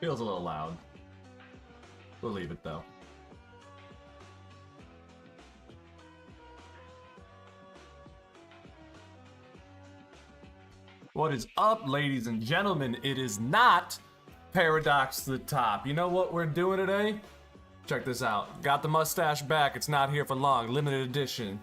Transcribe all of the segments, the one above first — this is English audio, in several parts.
Feels a little loud. We'll leave it though. What is up, ladies and gentlemen? It is not Paradox to the Top. You know what we're doing today? Check this out. Got the mustache back. It's not here for long. Limited edition.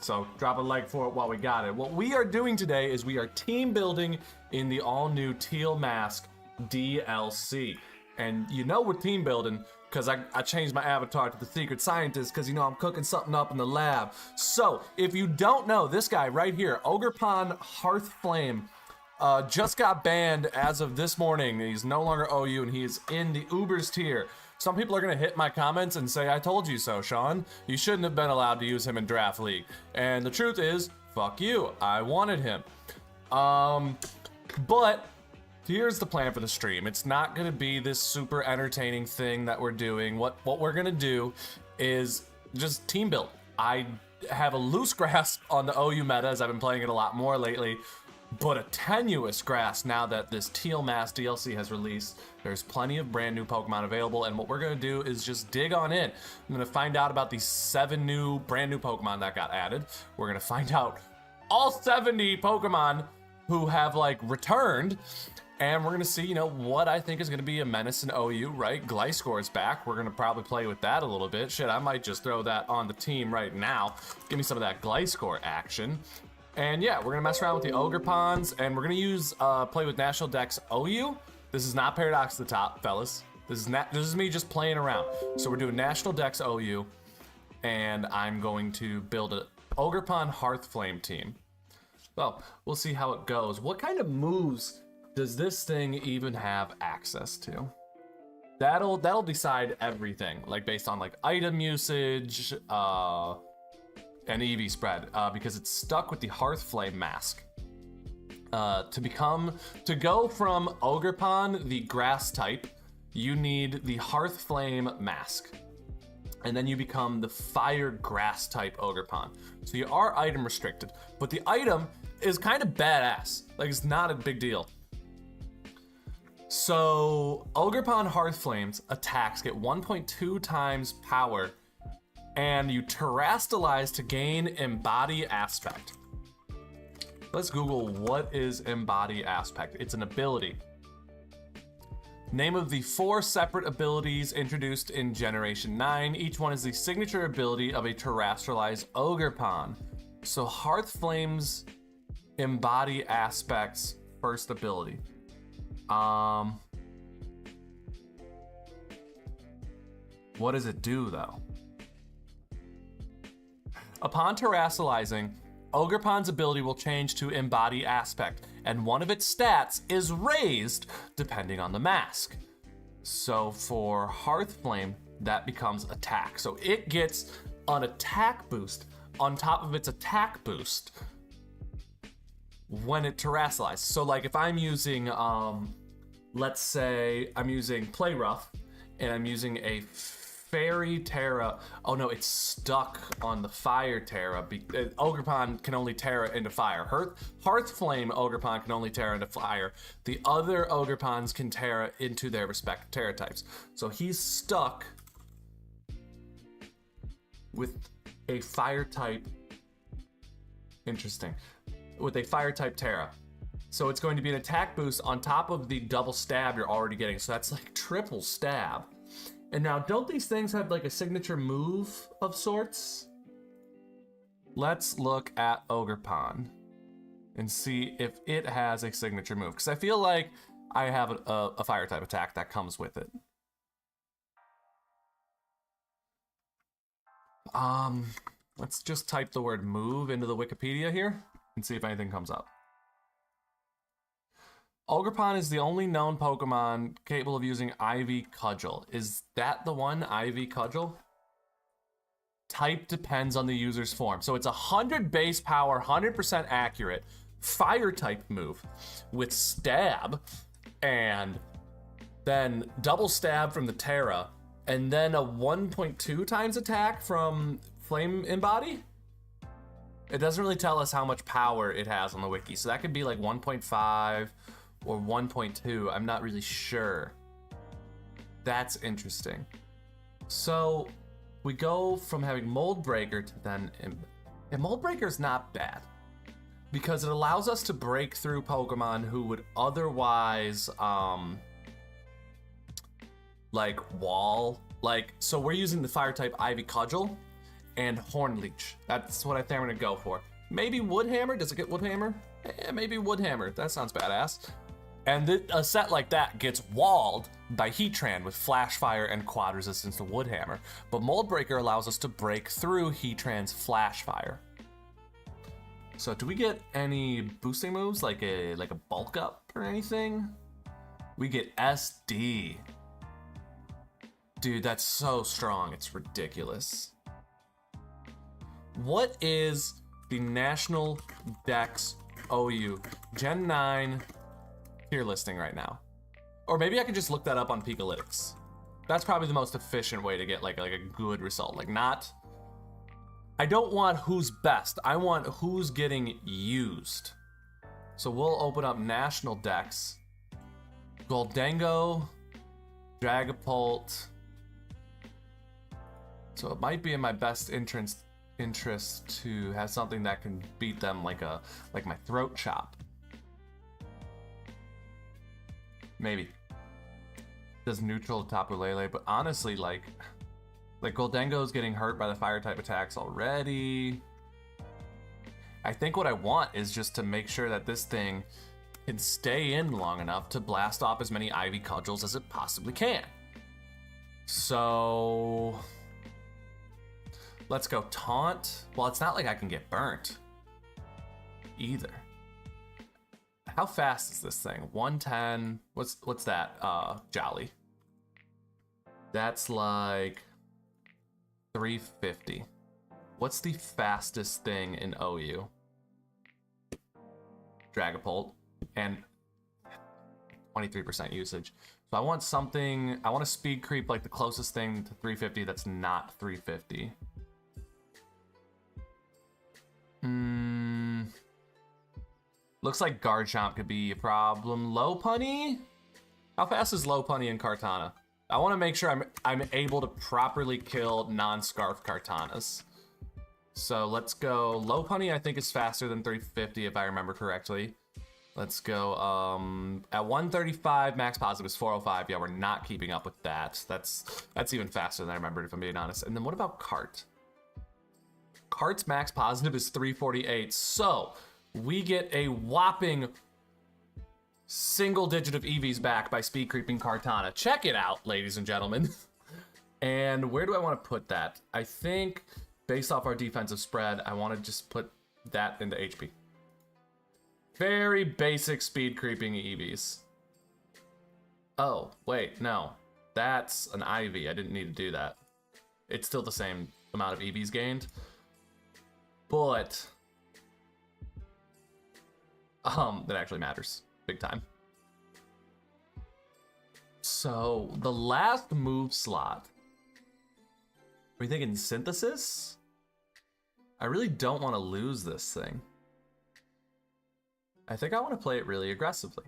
So drop a like for it while we got it. What we are doing today is we are team building in the all-new Teal Mask DLC. And you know we're team building because I changed my avatar to the Secret Scientist because, you know, I'm cooking something up in the lab. So, if you don't know, this guy right here, Ogerpon Hearthflame, just got banned as of this morning. He's no longer OU and he is in the Ubers tier. Some people are going to hit my comments and say, I told you so, Sean. You shouldn't have been allowed to use him in Draft League. And the truth is, fuck you. I wanted him. But here's the plan for the stream. It's not going to be this super entertaining thing that we're doing. What we're going to do is just team build. I have a loose grasp on the OU meta as I've been playing it a lot more lately, but a tenuous grasp now that this Teal Mask DLC has released. There's plenty of brand new Pokemon available, and what we're going to do is just dig on in. I'm going to find out about these 7 brand new Pokemon that got added. We're going to find out all 70 Pokemon who have, like, returned. And we're going to see, you know, what I think is going to be a menace in OU, right? Gliscor's back. We're going to probably play with that a little bit. Shit, I might just throw that on the team right now. Give me some of that Gliscor action. And yeah, we're going to mess around with the Ogerpons, and we're going to use play with National Dex OU. This is not Paradox to the Top, fellas. This is me just playing around. So we're doing National Dex OU, and I'm going to build an Ogerpon Hearthflame team. Well, we'll see how it goes. What kind of moves does this thing even have access to? That'll decide everything, like based on like item usage and EV spread, because it's stuck with the Hearthflame mask. To go from Ogerpon, the grass type, you need the Hearthflame mask, and then you become the fire grass type Ogerpon. So you are item restricted, but the item is kind of badass. Like, it's not a big deal. So, Ogerpon Hearthflame's attacks get 1.2 times power, and you terrastalize to gain Embody Aspect. Let's Google what is Embody Aspect. It's an ability. Name of the 4 separate abilities introduced in Generation 9. Each one is the signature ability of a terrestrialized Ogerpon. So, Hearthflame's Embody Aspect's first ability. What does it do, though? Upon terrestrializing, Ogerpon's ability will change to Embody Aspect, and one of its stats is raised depending on the mask. So for Hearthflame, that becomes attack. So it gets an attack boost on top of its attack boost when it terrestrializes. So like if I'm using, let's say I'm using Play Rough, and I'm using a Fairy Terra. Oh no, it's stuck on the Fire Terra. Ogerpon can only Terra into fire. Hearthflame Ogerpon can only Terra into fire. The other Ogerpons can Terra into their respective Terra types. So he's stuck with a fire type. Interesting. With a fire type Terra. So it's going to be an attack boost on top of the double stab you're already getting. So that's like triple stab. And now, don't these things have like a signature move of sorts? Let's look at Ogerpon and see if it has a signature move. Because I feel like I have a fire type attack that comes with it. Let's just type the word move into the Wikipedia here and see if anything comes up. Ogerpon is the only known Pokemon capable of using Ivy Cudgel. Is that the one, Ivy Cudgel? Type depends on the user's form. So it's 100 base power, 100% accurate, fire type move with stab, and then double stab from the Terra, and then a 1.2 times attack from Flame Embody? It doesn't really tell us how much power it has on the wiki, so that could be like 1.5 or 1.2, I'm not really sure. That's interesting. So we go from having Mold Breaker to then... And Mold Breaker is not bad, because it allows us to break through Pokemon who would otherwise, like, wall. Like, so we're using the Fire-type Ivy Cudgel and Horn Leech. That's what I think I'm gonna go for. Maybe Woodhammer? Does it get Woodhammer? Yeah, maybe Woodhammer. That sounds badass. And a set like that gets walled by Heatran with Flash Fire and Quad Resistance to Woodhammer. But Mold Breaker allows us to break through Heatran's Flash Fire. So do we get any boosting moves, like a bulk up or anything? We get SD. Dude, that's so strong, it's ridiculous. What is the National Dex OU Gen 9 tier listing right now? Or maybe I could just look that up on Pikalytics. That's probably the most efficient way to get like a good result. Like, not... I don't want who's best. I want who's getting used. So we'll open up National Dex. Goldango, Dragapult. So it might be in my best interest to have something that can beat them, like my Throat Chop. Maybe. Does neutral Tapu Lele, but honestly, like Goldango's getting hurt by the fire type attacks already. I think what I want is just to make sure that this thing can stay in long enough to blast off as many Ivy Cudgels as it possibly can. So let's go Taunt. Well, it's not like I can get burnt either. How fast is this thing? 110. What's that? Jolly. That's like 350. What's the fastest thing in OU? Dragapult. And 23% usage. So I want something, I want a speed creep like the closest thing to 350 that's not 350. Looks like Garchomp could be a problem. Lopunny? How fast is Lopunny in Kartana? I want to make sure I'm able to properly kill non-Scarf Kartanas. So let's go. Lopunny I think is faster than 350 if I remember correctly. Let's go. At 135, max positive is 405. Yeah, we're not keeping up with that. That's even faster than I remembered, if I'm being honest. And then what about Cart? Cart's max positive is 348. So we get a whopping single digit of EVs back by speed creeping Kartana. Check it out, ladies and gentlemen. And where do I want to put that? I think based off our defensive spread, I want to just put that into HP. Very basic speed creeping EVs. Oh, wait, no. That's an Ivy. I didn't need to do that. It's still the same amount of EVs gained. But that actually matters big time. So the last move slot, are we thinking Synthesis? I really don't want to lose this thing. I think I want to play it really aggressively.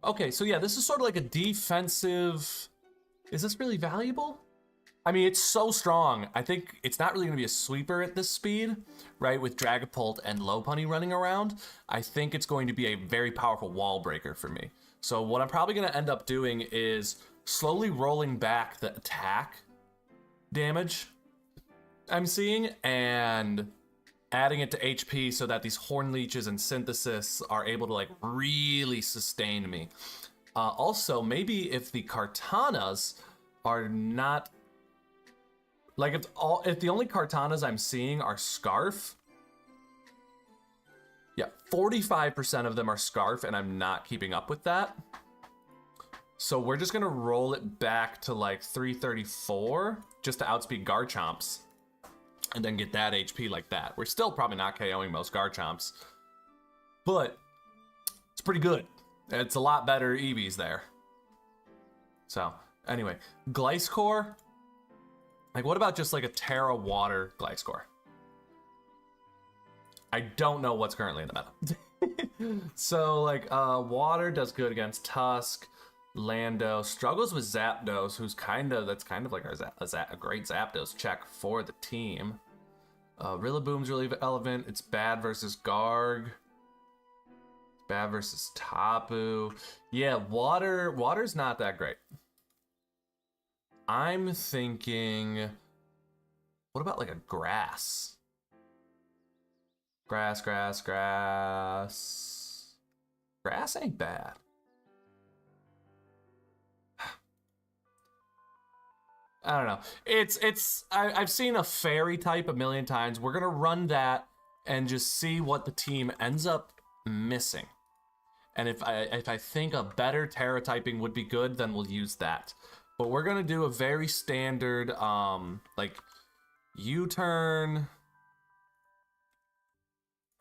Okay, so yeah, this is sort of like a defensive... Is this really valuable? I mean, it's so strong. I think it's not really going to be a sweeper at this speed, right? With Dragapult and Lopunny running around. I think it's going to be a very powerful wall breaker for me. So what I'm probably going to end up doing is slowly rolling back the attack damage I'm seeing and adding it to HP so that these Horn Leeches and Synthesis are able to like really sustain me. Also, maybe if the Kartanas are not... Like, if the only Kartanas I'm seeing are Scarf, yeah, 45% of them are Scarf, and I'm not keeping up with that. So we're just gonna roll it back to like 334, just to outspeed Garchomps, and then get that HP like that. We're still probably not KOing most Garchomps, but it's pretty good. It's a lot better EVs there. So, anyway, Gliscor. Like, what about just like a Terra Water Gliscor? I don't know what's currently in the meta. So, like, Water does good against Tusk. Lando struggles with Zapdos, that's kind of like a great Zapdos check for the team. Rillaboom's really relevant. It's bad versus Garg. It's bad versus Tapu. Yeah, water's not that great. I'm thinking, what about like a grass? Grass. Grass ain't bad. I don't know. I've seen a fairy type a million times. We're gonna run that and just see what the team ends up missing. And if I think a better Terra typing would be good, then we'll use that. But we're gonna do a very standard like U-turn,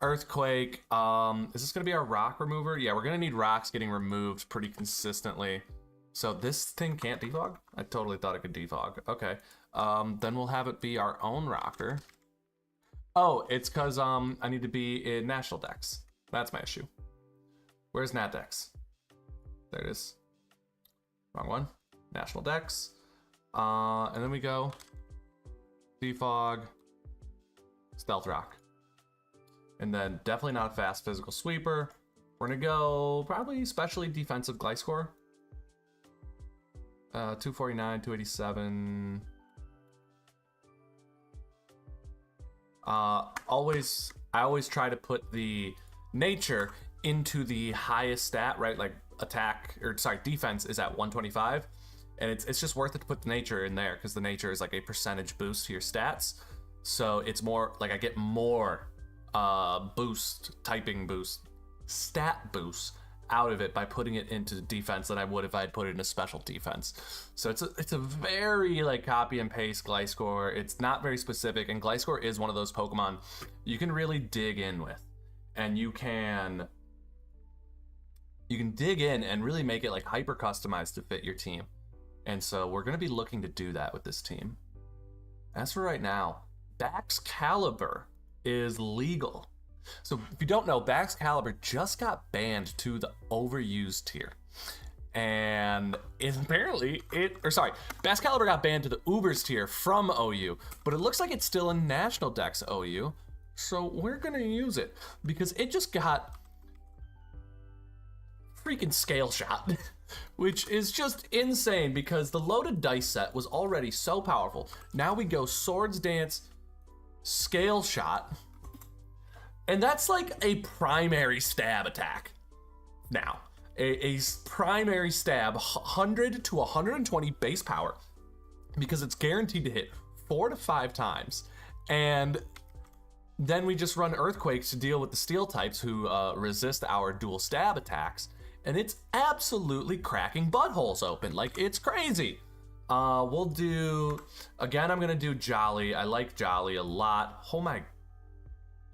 Earthquake. Is this gonna be our rock remover? Yeah, we're gonna need rocks getting removed pretty consistently. So this thing can't defog? I totally thought it could defog. Okay. Then we'll have it be our own rocker. Oh, it's because I need to be in National Dex. That's my issue. Where's Nat Dex? There it is. Wrong one. National Dex. And then we go defog, Stealth Rock. And then definitely not a fast physical sweeper. We're gonna go probably specially defensive Gliscor. 249, 287. I always try to put the nature into the highest stat, right? Like defense is at 125, and it's just worth it to put the nature in there because the nature is like a percentage boost to your stats. So it's more like I get more typing boost, stat boost out of it by putting it into defense than I would if I had put it in a special defense. So it's a very like copy and paste Gliscor. It's not very specific, and Gliscor is one of those Pokemon you can really dig in with, and you can dig in and really make it like hyper customized to fit your team. And so we're going to be looking to do that with this team. As for right now, Baxcalibur is legal. So if you don't know, Baxcalibur just got banned to the overused tier. And Baxcalibur got banned to the Ubers tier from OU, but it looks like it's still in National Dex OU. So we're gonna use it because it just got freaking scale shot, which is just insane because the loaded dice set was already so powerful. Now we go Swords Dance, scale shot, and that's like a primary stab attack now. A primary stab, 100 to 120 base power, because it's guaranteed to hit 4 to 5 times. And then we just run Earthquakes to deal with the steel types who resist our dual stab attacks. And it's absolutely cracking buttholes open. Like, it's crazy. We'll do, again, I'm gonna do Jolly. I like Jolly a lot. Oh my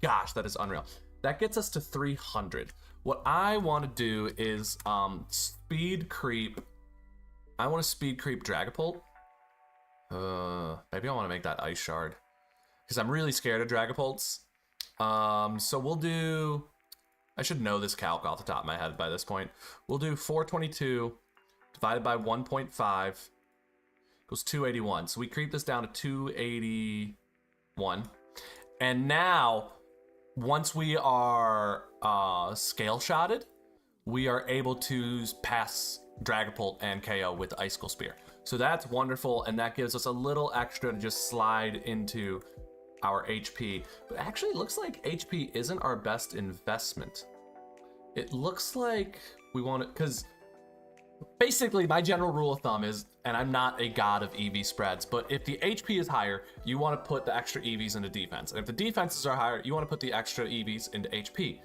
gosh, that is unreal. That gets us to 300. What I want to do is speed creep. I want to speed creep Dragapult. Maybe I want to make that Ice Shard because I'm really scared of Dragapults. So we'll do, I should know this calc off the top of my head by this point. We'll do 422 divided by 1.5 equals 281. So we creep this down to 281. And now, once we are scale shotted, we are able to pass Dragapult and KO with the Icicle Spear. So that's wonderful, and that gives us a little extra to just slide into our HP. But actually, it looks like HP isn't our best investment. It looks like we want it, because basically my general rule of thumb is, and I'm not a god of EV spreads, but if the HP is higher, you want to put the extra EVs into defense. And if the defenses are higher, you want to put the extra EVs into HP.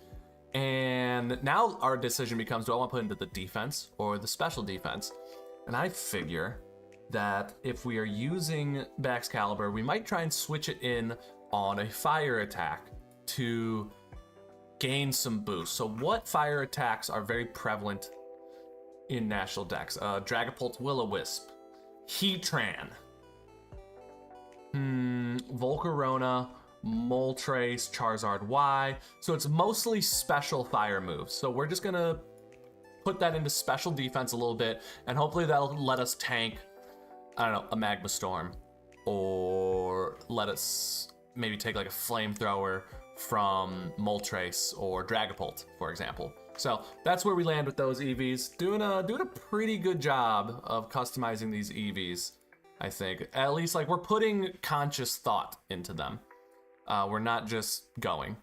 And now our decision becomes, do I want to put into the defense or the special defense? And I figure that if we are using Baxcalibur, we might try and switch it in on a fire attack to gain some boost. So what fire attacks are very prevalent in National Dex? Dragapult, Will-O-Wisp, Heatran, Volcarona, Moltres, Charizard Y. So it's mostly special fire moves. So we're just gonna put that into special defense a little bit, and hopefully that'll let us tank, I don't know, a Magma Storm, or let us maybe take like a Flamethrower from Moltres or Dragapult, for example. So that's where we land with those EVs. Doing a pretty good job of customizing these EVs, I think. At least like we're putting conscious thought into them. We're not just going.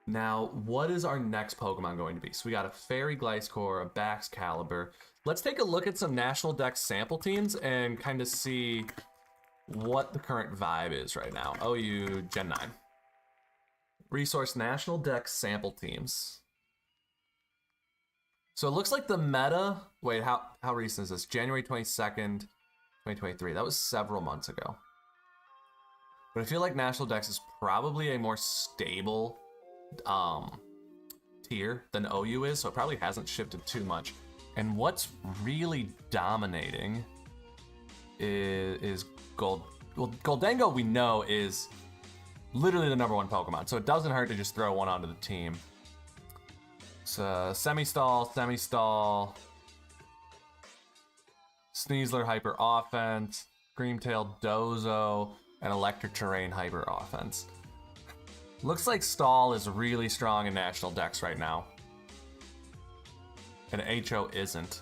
Now, what is our next Pokemon going to be? So we got a Fairy Gliscor, a Baxcalibur. Let's take a look at some National Dex sample teams and kind of see what the current vibe is right now. OU Gen 9. Resource National Dex sample teams. So it looks like the meta... Wait, how recent is this? January 22nd, 2023. That was several months ago. But I feel like National Dex is probably a more stable tier than OU is, so it probably hasn't shifted too much. And what's really dominating is Gold. Well, Goldango we know is literally the #1 Pokemon, so it doesn't hurt to just throw one onto the team. So Semi-Stall, Sneasler Hyper Offense, Screamtail Dozo, and Electric Terrain Hyper Offense. Looks like Stall is really strong in National Dex right now. And HO isn't.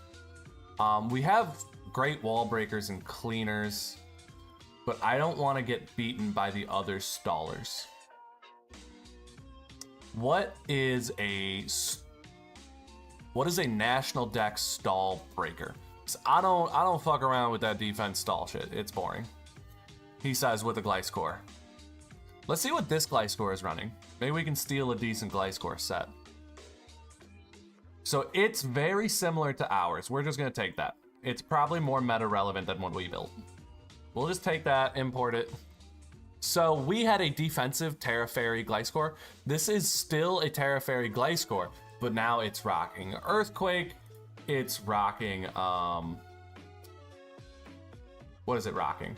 We have great wall breakers and cleaners, but I don't want to get beaten by the other stallers. What is a National Dex stall breaker? 'Cause I don't fuck around with that defense stall shit. It's boring. He says with a Gliscor. Let's see what this Gliscor is running. Maybe we can steal a decent Gliscor set. So it's very similar to ours. We're just gonna take that. It's probably more meta relevant than what we built. We'll just take that, import it. So we had a defensive Terra Fairy Gliscor. This is still a Terra Fairy Gliscor, but now it's rocking Earthquake. It's rocking, what is it rocking?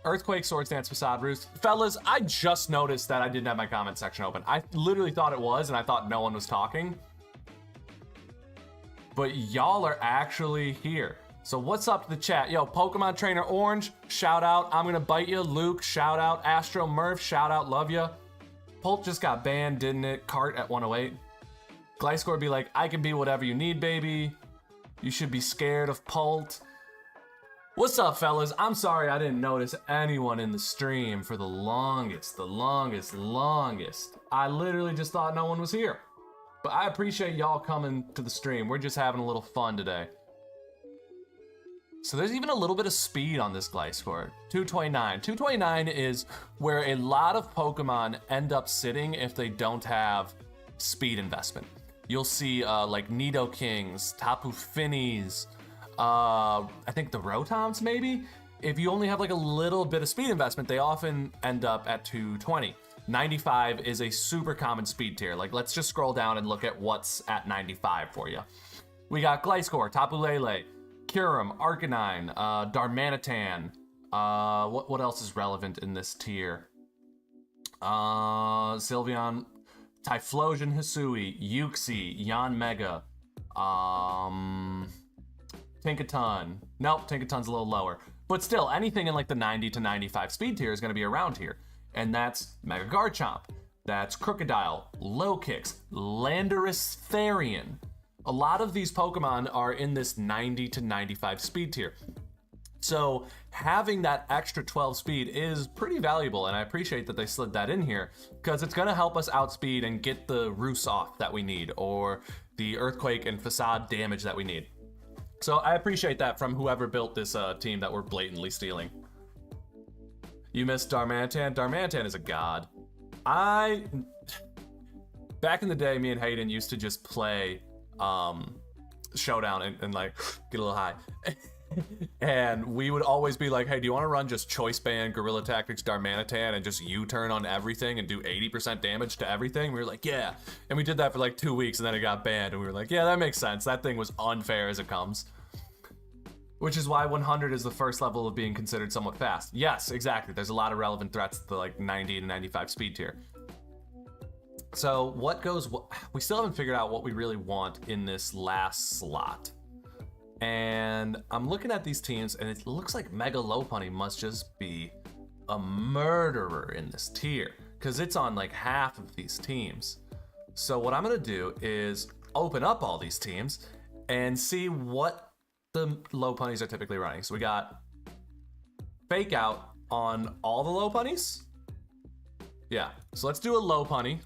Earthquake, Swords Dance, Facade Roost. Fellas, I just noticed that I didn't have my comment section open. I literally thought it was, and I thought no one was talking. But y'all are actually here. So what's up to the chat? Yo, Pokemon Trainer Orange, shout out. I'm gonna bite you. Luke, shout out. Astro Murph, shout out. Love ya. Pult just got banned, didn't it? Cart at 108. Gliscor be like, I can be whatever you need, baby. You should be scared of Pult. What's up, fellas? I'm sorry I didn't notice anyone in the stream for the longest. I literally just thought no one was here. But I appreciate y'all coming to the stream. We're just having a little fun today. So there's even a little bit of speed on this Gliscor. 229. 229 is where a lot of Pokemon end up sitting if they don't have speed investment. You'll see like Nidokings, Tapu Finis, I think the Rotoms maybe. If you only have like a little bit of speed investment, they often end up at 220. 95 is a super common speed tier. Like, let's just scroll down and look at what's at 95 for you. We got Gliscor, Tapu Lele, Kyurem, Arcanine, Darmanitan. What else is relevant in this tier? Sylveon, Typhlosion, Hisui, Uxie, Yanmega, Tinkaton. Nope, Tinkaton's a little lower. But still, anything in like the 90 to 95 speed tier is going to be around here. And that's Mega Garchomp. That's Crocodile, Low-Kicks, Landorus Therian. A lot of these Pokemon are in this 90 to 95 speed tier. So having that extra 12 speed is pretty valuable, and I appreciate that they slid that in here, because it's going to help us outspeed and get the Roost off that we need, or the Earthquake and Facade damage that we need. So I appreciate that from whoever built this team that we're blatantly stealing. You missed Darmanitan? Darmanitan is a god. Back in the day, me and Hayden used to just play Showdown and like get a little high. And we would always be like, hey, do you want to run just Choice Band, Guerrilla Tactics, Darmanitan, and just U-turn on everything and do 80% damage to everything? We were like, yeah. And we did that for like 2 weeks, and then it got banned, and we were like, yeah, that makes sense. That thing was unfair as it comes. Which is why 100 is the first level of being considered somewhat fast. Yes, exactly. There's a lot of relevant threats to the like 90 to 95 speed tier. So what goes, we still haven't figured out what we really want in this last slot. And I'm looking at these teams and it looks like Mega Lopunny must just be a murderer in this tier because it's on like half of these teams. So what I'm gonna do is open up all these teams and see what the Lopunnies are typically running. So we got Fake Out on all the Lopunnies. Yeah, so let's do a Lopunny.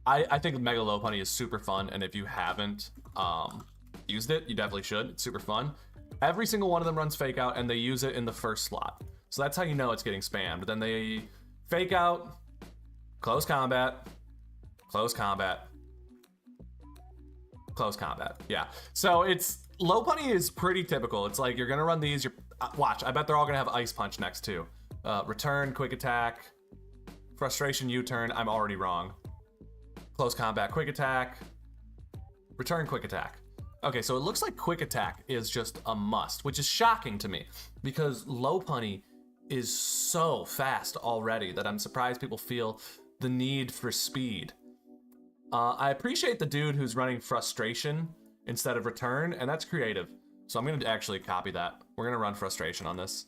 I think Mega Lopunny is super fun, and if you haven't used it, you definitely should. It's super fun. Every single one of them runs Fake Out, and they use it in the first slot. So that's how you know it's getting spammed. Then they Fake Out, Close Combat, Close Combat, Close Combat. Yeah. So it's Lopunny is pretty typical. It's like you're gonna run these. Watch. I bet they're all gonna have Ice Punch next too. Return, Quick Attack, Frustration, U-Turn. I'm already wrong. Close Combat, Quick Attack, Return, Quick Attack. Okay, so it looks like Quick Attack is just a must, which is shocking to me because Lopunny is so fast already that I'm surprised people feel the need for speed. I appreciate the dude who's running Frustration instead of Return, and that's creative. So I'm gonna actually copy that. We're gonna run Frustration on this.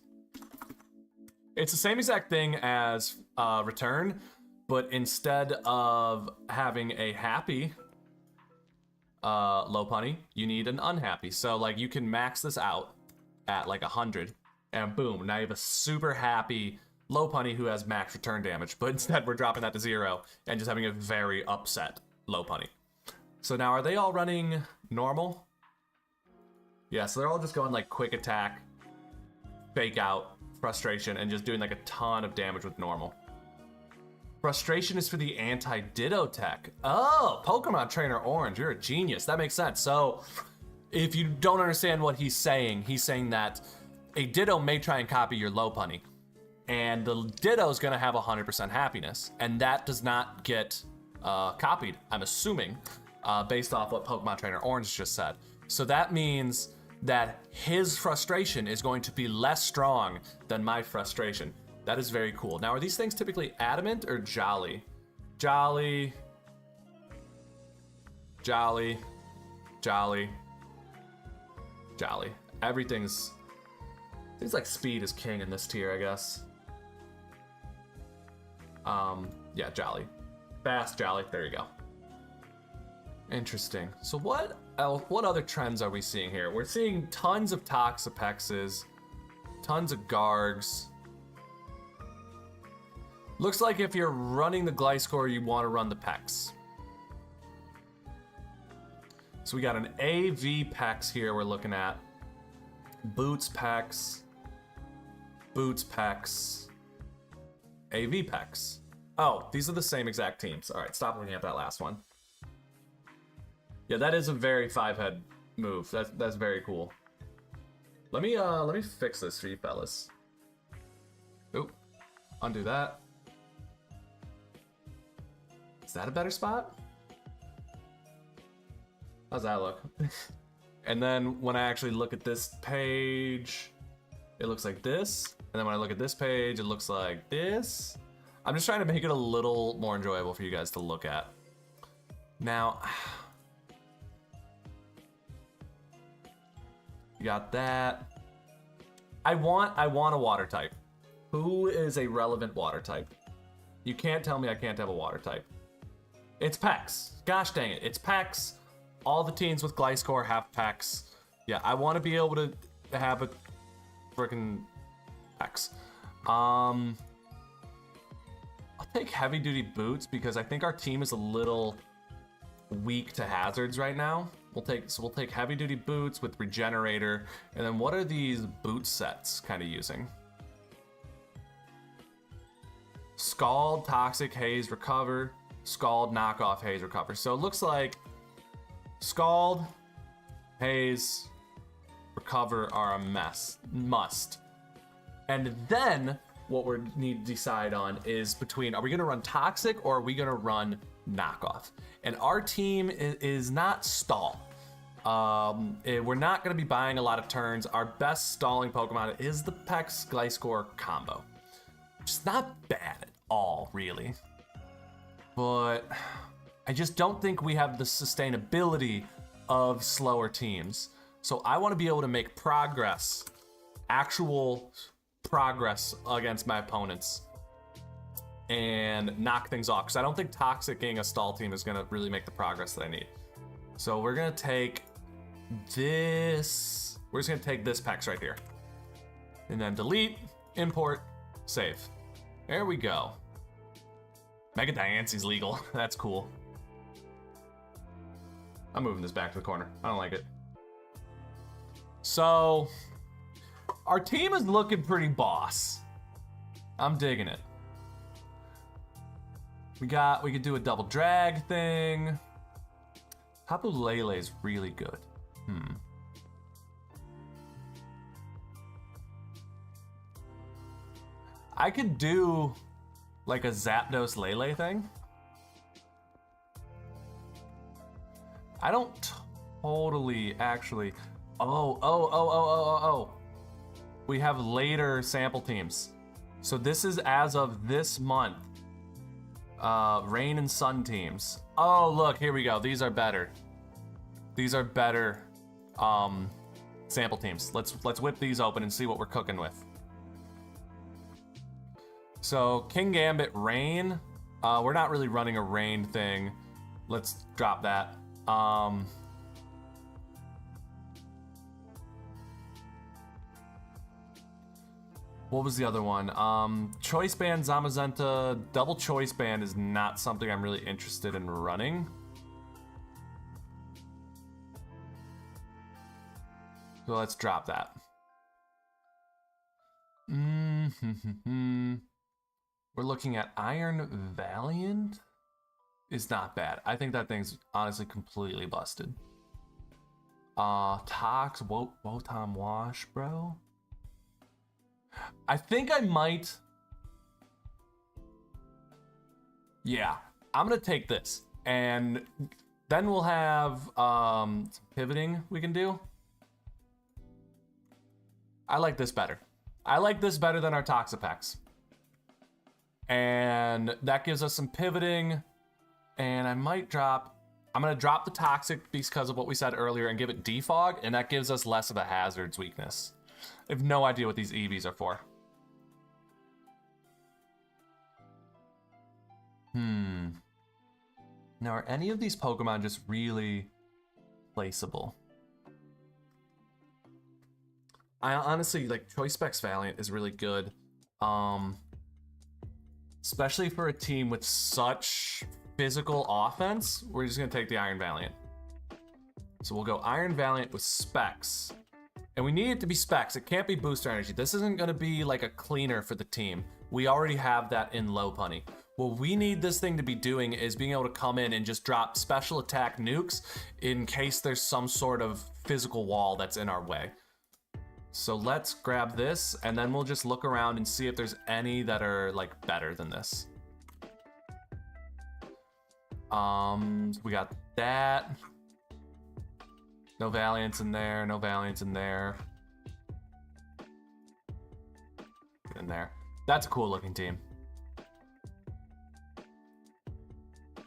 It's the same exact thing as Return, but instead of having a happy Lopunny, you need an unhappy. So like you can max this out at like 100, and boom, now you have a super happy Lopunny who has max return damage. But instead we're dropping that to 0 and just having a very upset Lopunny. So now are they all running normal? Yeah, so they're all just going like Quick Attack, Fake Out, Frustration, and just doing like a ton of damage with normal. Frustration is for the anti-Ditto tech. Oh, Pokemon Trainer Orange, you're a genius. That makes sense. So if you don't understand what he's saying that a Ditto may try and copy your Lopunny, and the Ditto is gonna have 100% happiness, and that does not get copied, I'm assuming, based off what Pokemon Trainer Orange just said. So that means that his frustration is going to be less strong than my frustration. That is very cool. Now, are these things typically adamant or jolly? Jolly. Jolly. Jolly. Jolly. Everything's... Things like speed is king in this tier, I guess. Yeah, jolly. Fast, jolly. There you go. Interesting. So what other trends are we seeing here? We're seeing tons of Toxapexes, tons of Gargs. Looks like if you're running the Gliscor, you want to run the Pex. So we got an AV Pex here we're looking at. Boots Pex. Boots Pex. AV Pex. Oh, these are the same exact teams. All right, stop looking at that last one. Yeah, that is a very 5-head move. That's very cool. Let me fix this for you fellas. Oop. Undo that. Is that a better spot? How's that look? And then when I actually look at this page, it looks like this. And then when I look at this page, it looks like this. I'm just trying to make it a little more enjoyable for you guys to look at. Now, you got that. I want a water type. Who is a relevant water type? You can't tell me I can't have a water type. It's Pex. Gosh dang it, it's Pex. All the teams with Gliscor have Pex. Yeah, I want to be able to have a freaking Pex. I'll take heavy duty boots because I think our team is a little weak to hazards right now. We'll take heavy duty boots with regenerator, and then what are these boot sets kind of using? Scald, Toxic, Haze, Recover. Scald, Knockoff, Haze, Recover. So it looks like Scald, Haze, Recover are a must. And then what we need to decide on is between, are we going to run Toxic or are we going to run Knockoff? And our team is not stall. We're not going to be buying a lot of turns. Our best stalling Pokemon is the Pex Gliscor combo. Which is not bad at all, really. but I just don't think we have the sustainability of slower teams. So I want to be able to make progress, actual progress against my opponents and knock things off. Because I don't think toxicing a stall team is going to really make the progress that I need. So we're going to take this. We're just going to take this PEX right here. And then delete, import, save. There we go. Mega Diancy's legal. That's cool. I'm moving this back to the corner. I don't like it. So, our team is looking pretty boss. I'm digging it. We could do a double drag thing. Hapu Lele is really good. I could do like a Zapdos Lele thing. I don't totally actually. Oh. We have later sample teams. So this is as of this month. Rain and Sun teams. Oh, look, here we go. These are better. These are better sample teams. Let's whip these open and see what we're cooking with. So King Gambit Rain. We're not really running a Rain thing. Let's drop that. What was the other one? Choice Band Zamazenta. Double Choice Band is not something I'm really interested in running. So let's drop that. We're looking at Iron Valiant. Is not bad. I think that thing's honestly completely busted. Tox, Wotam Wash, bro. I think I might. Yeah, I'm gonna take this, and then we'll have some pivoting we can do. I like this better. I like this better than our Toxapex. And that gives us some pivoting. And I'm gonna drop the Toxic because of what we said earlier and give it Defog, and that gives us less of a Hazard's weakness. I have no idea what these EVs are for. Now, are any of these Pokemon just really placeable? I honestly, like, Choice Specs Valiant is really good. Especially for a team with such physical offense, we're just gonna take the Iron Valiant. So we'll go Iron Valiant with Specs. And we need it to be Specs. It can't be Booster Energy. This isn't gonna be like a cleaner for the team. We already have that in Lopunny. What we need this thing to be doing is being able to come in and just drop special attack nukes in case there's some sort of physical wall that's in our way. So let's grab this, and then we'll just look around and see if there's any that are like better than this. We got that. No Valiants in there, no Valiants in there. In there. That's a cool looking team.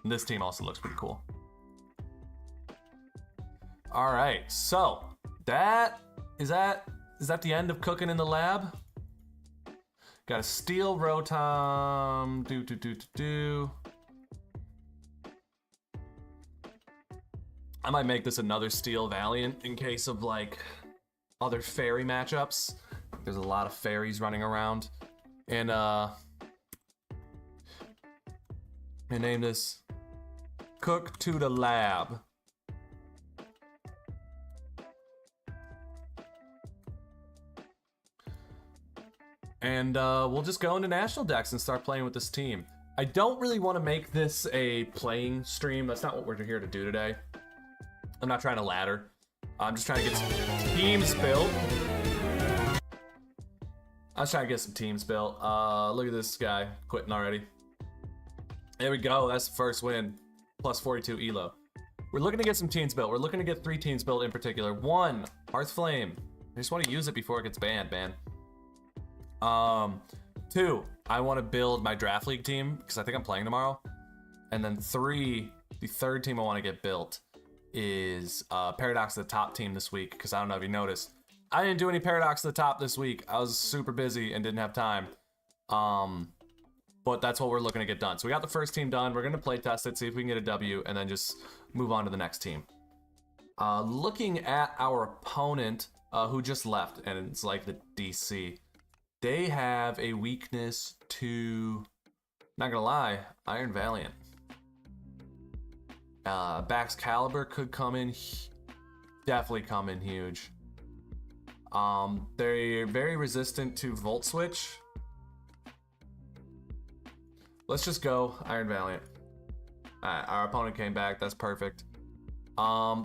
And this team also looks pretty cool. All right, so is that the end of cooking in the lab? Got a Steel Rotom. I might make this another Steel Valiant in case of like other fairy matchups. There's a lot of fairies running around. And I name this Cook to the Lab. And we'll just go into National Dex and start playing with this team. I don't really want to make this a playing stream. That's not what we're here to do today. I'm not trying to ladder. I'm just trying to get some teams built. I was trying to get some teams built. Look at this guy quitting already. There we go. That's the first win. Plus 42 elo. We're looking to get some teams built. We're looking to get 3 teams built in particular. 1, Hearth Flame. I just want to use it before it gets banned, man. 2, I want to build my draft league team because I think I'm playing tomorrow. And then 3, the third team I want to get built is Paradox to the top team this week, because I don't know if you noticed. I didn't do any Paradox to the top this week. I was super busy and didn't have time. But that's what we're looking to get done. So we got the first team done. We're going to play test it, see if we can get a W, and then just move on to the next team. Looking at our opponent, who just left, and it's like the DC. They have a weakness to, not gonna lie, Iron Valiant. Bax Caliber could come in, definitely come in huge. They're very resistant to Volt Switch. Let's just go Iron Valiant. Alright, our opponent came back, that's perfect. I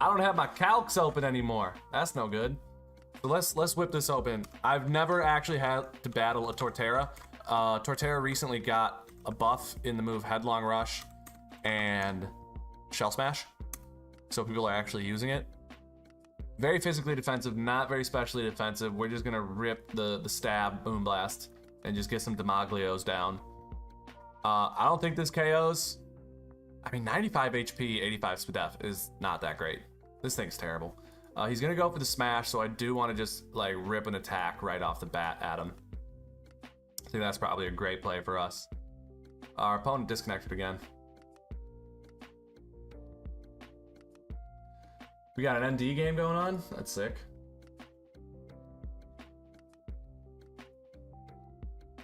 don't have my calcs open anymore. That's no good. So let's whip this open. I've never actually had to battle a Torterra. Torterra recently got a buff in the move Headlong Rush and Shell Smash. So people are actually using it. Very physically defensive, not very specially defensive. We're just gonna rip the stab Boom Blast and just get some Demoglios down. I don't think this KOs. I mean, 95 HP, 85 SPDF is not that great. This thing's terrible. He's gonna go for the smash, so I do want to just like rip an attack right off the bat at him. I think that's probably a great play for us. Our opponent disconnected again. We got an ND game going on. That's sick.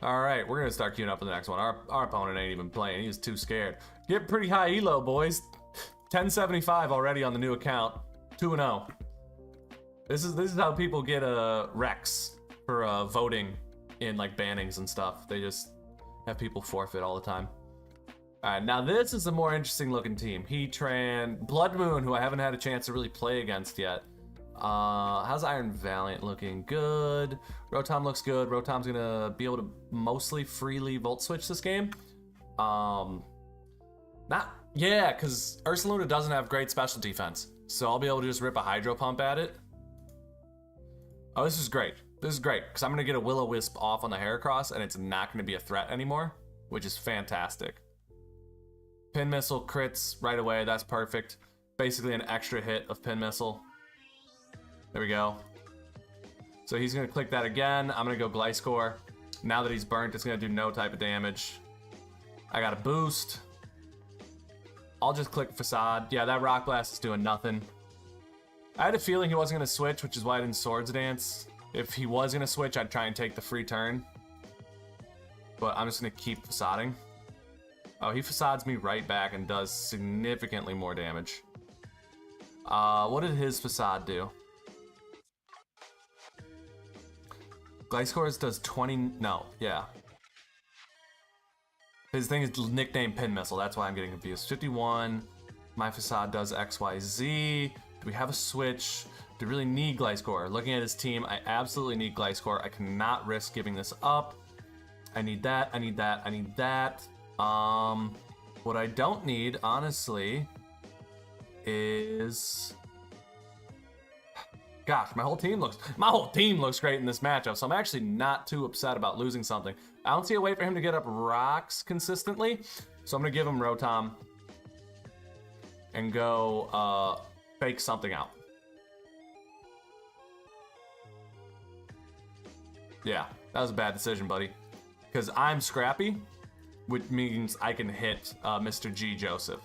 All right, we're gonna start queuing up for the next one. Our opponent ain't even playing. He was too scared. Get pretty high elo, boys. 1075 already on the new account. 2-0. This is how people get Rex for voting in like bannings and stuff. They just have people forfeit all the time. All right, now this is a more interesting looking team. Heatran, Blood Moon, who I haven't had a chance to really play against yet. How's Iron Valiant looking? Good. Rotom looks good. Rotom's gonna be able to mostly freely Volt Switch this game. Yeah, because Ursaluna doesn't have great special defense. So I'll be able to just rip a Hydro Pump at it. Oh, this is great. This is great, because I'm gonna get a Will-O-Wisp off on the Heracross, and it's not gonna be a threat anymore, which is fantastic. Pin Missile crits right away, that's perfect. Basically an extra hit of Pin Missile. There we go. So he's gonna click that again. I'm gonna go Gliscor. Now that he's burnt, it's gonna do no type of damage. I got a boost. I'll just click Facade. Yeah, that Rock Blast is doing nothing. I had a feeling he wasn't gonna switch, which is why I didn't Swords Dance. If he was gonna switch, I'd try and take the free turn. But I'm just gonna keep Facading. Oh, he Facades me right back and does significantly more damage. What did his Facade do? Gliscor's does 20, no, yeah. His thing is nicknamed Pin Missile, that's why I'm getting confused. 51, my Facade does XYZ. Do we have a switch? Do we really need Gliscor? Looking at his team, I absolutely need Gliscor. I cannot risk giving this up. I need that, I need that, I need that. What I don't need, honestly, is... Gosh, my whole team looks great in this matchup, so I'm actually not too upset about losing something. I don't see a way for him to get up rocks consistently, so I'm gonna give him Rotom and go fake something out. Yeah, that was a bad decision, buddy, because I'm scrappy, which means I can hit Mr. G Joseph.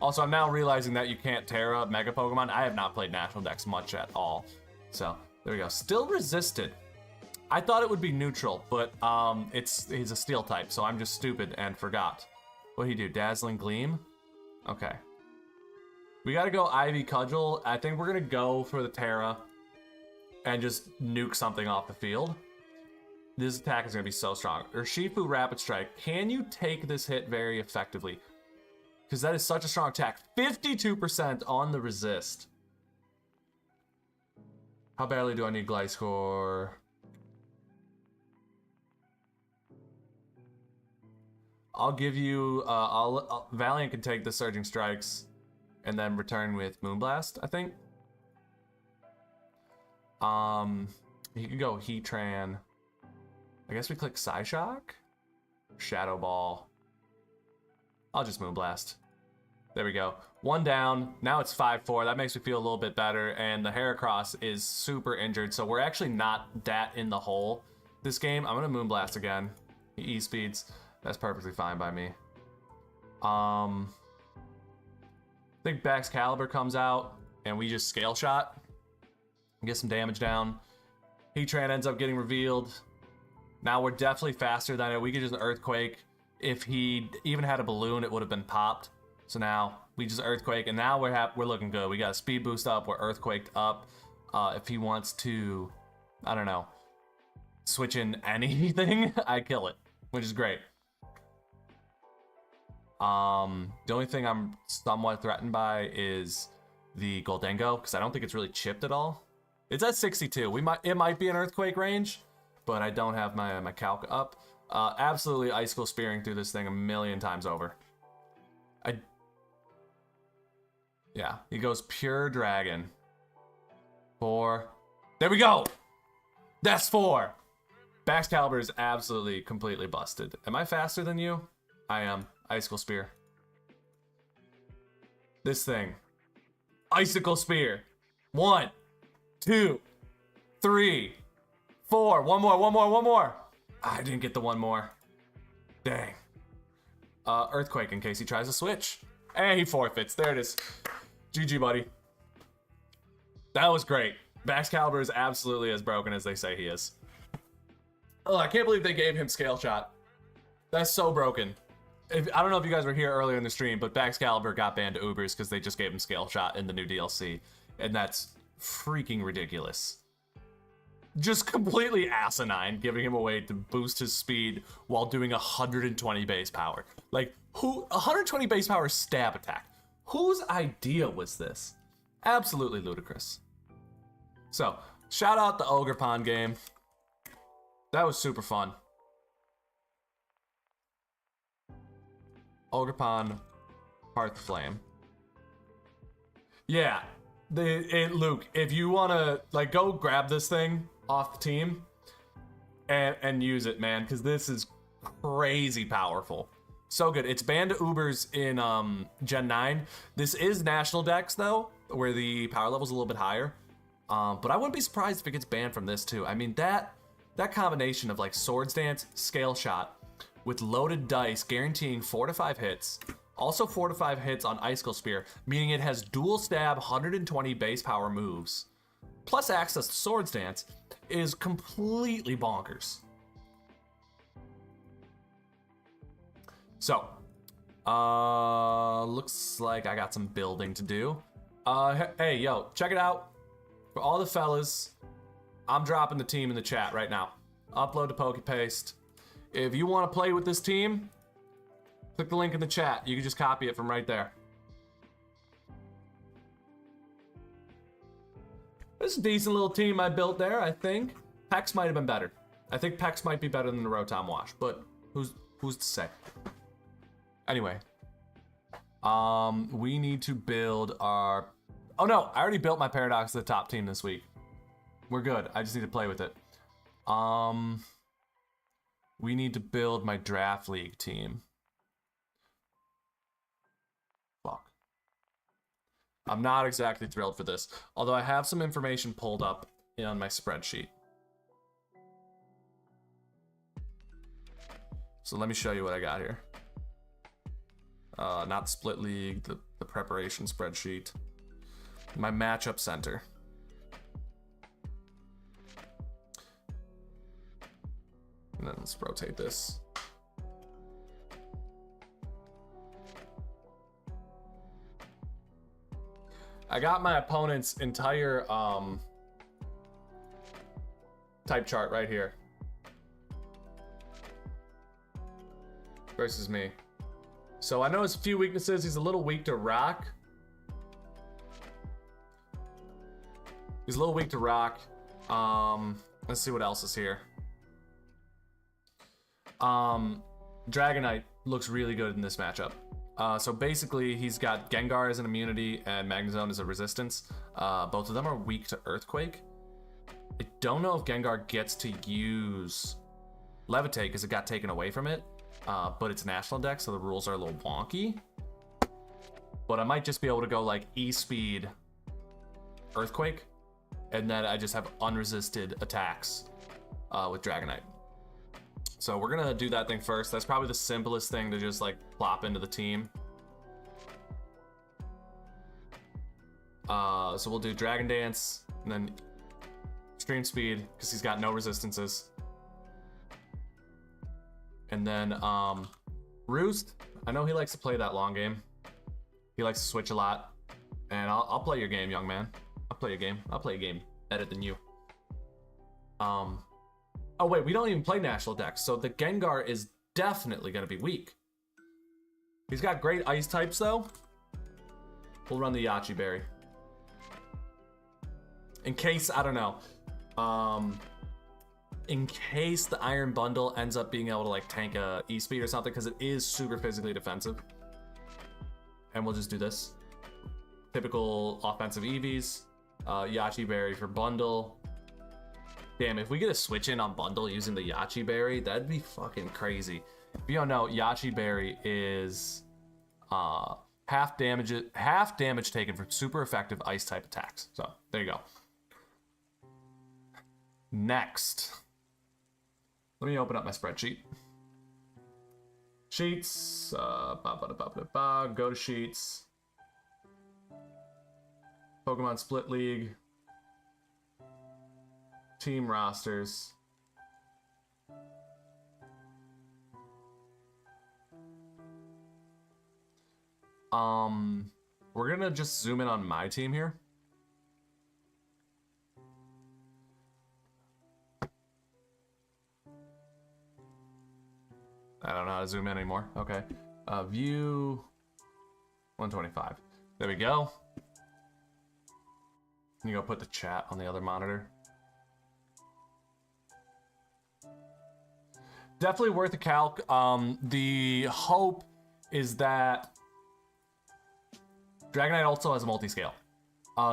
Also, I'm now realizing that you can't Terra Mega Pokemon. I have not played National Dex much at all. So, there we go. Still resisted. I thought it would be neutral, but he's a Steel type, so I'm just stupid and forgot. What'd he do? Dazzling Gleam? Okay. We gotta go Ivy Cudgel. I think we're gonna go for the Terra and just nuke something off the field. This attack is gonna be so strong. Urshifu Rapid Strike. Can you take this hit very effectively? Because that is such a strong attack. 52% on the resist. How badly do I need Gliscor? I'll give you... Valiant can take the Surging Strikes and then return with Moonblast, I think. He could go Heatran. I guess we click Psyshock? Shadow Ball. I'll just Moonblast. There we go. 1 down. Now it's 5-4. That makes me feel a little bit better. And the Heracross is super injured, so we're actually not that in the hole this game. I'm going to Moonblast again. He E-speeds. That's perfectly fine by me. I think Baxcalibur comes out, and we just Scale Shot. Get some damage down. Heatran ends up getting revealed. Now we're definitely faster than it. We could just Earthquake. If he even had a balloon, it would have been popped. So now we just Earthquake, and now we're looking good. We got a speed boost up. We're Earthquaked up. If he wants to, I don't know, switch in anything, I kill it, which is great. The only thing I'm somewhat threatened by is the Goldengo, because I don't think it's really chipped at all. It's at 62. It might be an Earthquake range, but I don't have my calc up. Absolutely Icicle Spearing through this thing a million times over. Yeah, he goes Pure Dragon. 4. There we go! That's 4! Baxcalibur is absolutely completely busted. Am I faster than you? I am. Icicle Spear. This thing. Icicle Spear. 1, 2, 3, 4. One more. I didn't get the one more. Dang. Earthquake in case he tries to switch. And he forfeits. There it is. GG, buddy. That was great. Baxcalibur is absolutely as broken as they say he is. Oh, I can't believe they gave him Scale Shot. That's so broken. I don't know if you guys were here earlier in the stream, but Baxcalibur got banned to Ubers because they just gave him Scale Shot in the new DLC. And that's freaking ridiculous. Just completely asinine, giving him a way to boost his speed while doing 120 base power. Like, 120 base power stab attack. Whose idea was this? Absolutely ludicrous. So, shout out the Ogre Pond game. That was super fun. Ogre Pond, Hearth Flame. Yeah, Luke, if you wanna go grab this thing off the team and use it, man, because this is crazy powerful. So good. It's banned to Ubers in Gen 9. This is National Dex, though, where the power level's a little bit higher. But I wouldn't be surprised if it gets banned from this, too. I mean, that combination of, Swords Dance, Scale Shot, with loaded dice guaranteeing 4 to 5 hits, also 4 to 5 hits on Icicle Spear, meaning it has dual stab 120 base power moves, plus access to Swords Dance, is completely bonkers. So, looks like I got some building to do. Hey, yo, check it out. For all the fellas, I'm dropping the team in the chat right now. Upload to PokePaste. If you want to play with this team, click the link in the chat. You can just copy it from right there. This is a decent little team I built there, I think. Pex might have been better. I think Pex might be better than the Rotom Wash, but who's to say? Anyway, we need to build our... Oh no, I already built my Paradox to the top team this week. We're good. I just need to play with it. We need to build my Draft League team. Fuck. I'm not exactly thrilled for this, although I have some information pulled up on my spreadsheet. So let me show you what I got here. Not Split League, the preparation spreadsheet. My matchup center. And then let's rotate this. I got my opponent's entire type chart right here. Versus me. So I know his few weaknesses. He's a little weak to rock. He's a little weak to rock. Let's see what else is here. Dragonite looks really good in this matchup. So basically, he's got Gengar as an immunity and Magnezone as a resistance. Both of them are weak to Earthquake. I don't know if Gengar gets to use Levitate because it got taken away from it. but it's national deck, so the rules are a little wonky. But I might just be able to go like E-Speed Earthquake, and then I just have unresisted attacks with Dragonite. So we're gonna do that thing first. That's probably the simplest thing to just like plop into the team. So we'll do Dragon Dance, and then Extreme Speed, because he's got no resistances. And then Roost, I know he likes to play that long game. He likes to switch a lot. And I'll play your game, young man. I'll play your game. I'll play a game better than you. Oh wait, we don't even play national decks, so the Gengar is definitely gonna be weak. He's got great ice types though. We'll run the Yachi Berry. In case, I don't know. In case the Iron Bundle ends up being able to like tank a E-Speed or something, because it is super physically defensive. And we'll just do this. Typical offensive EVs. Yachi Berry for Bundle. Damn, if we get a switch in on Bundle using the Yachi Berry, that'd be fucking crazy. If you don't know, Yachi Berry is half damage taken from super effective ice type attacks. So there you go. Next, let me open up my spreadsheet. Sheets, go to Sheets. Pokemon Split League. Team rosters. We're gonna just zoom in on my team here. I don't know how to zoom in anymore. Okay. View 125. There we go. You go put the chat on the other monitor. Definitely worth a calc. The hope is that Dragonite also has a multi-scale.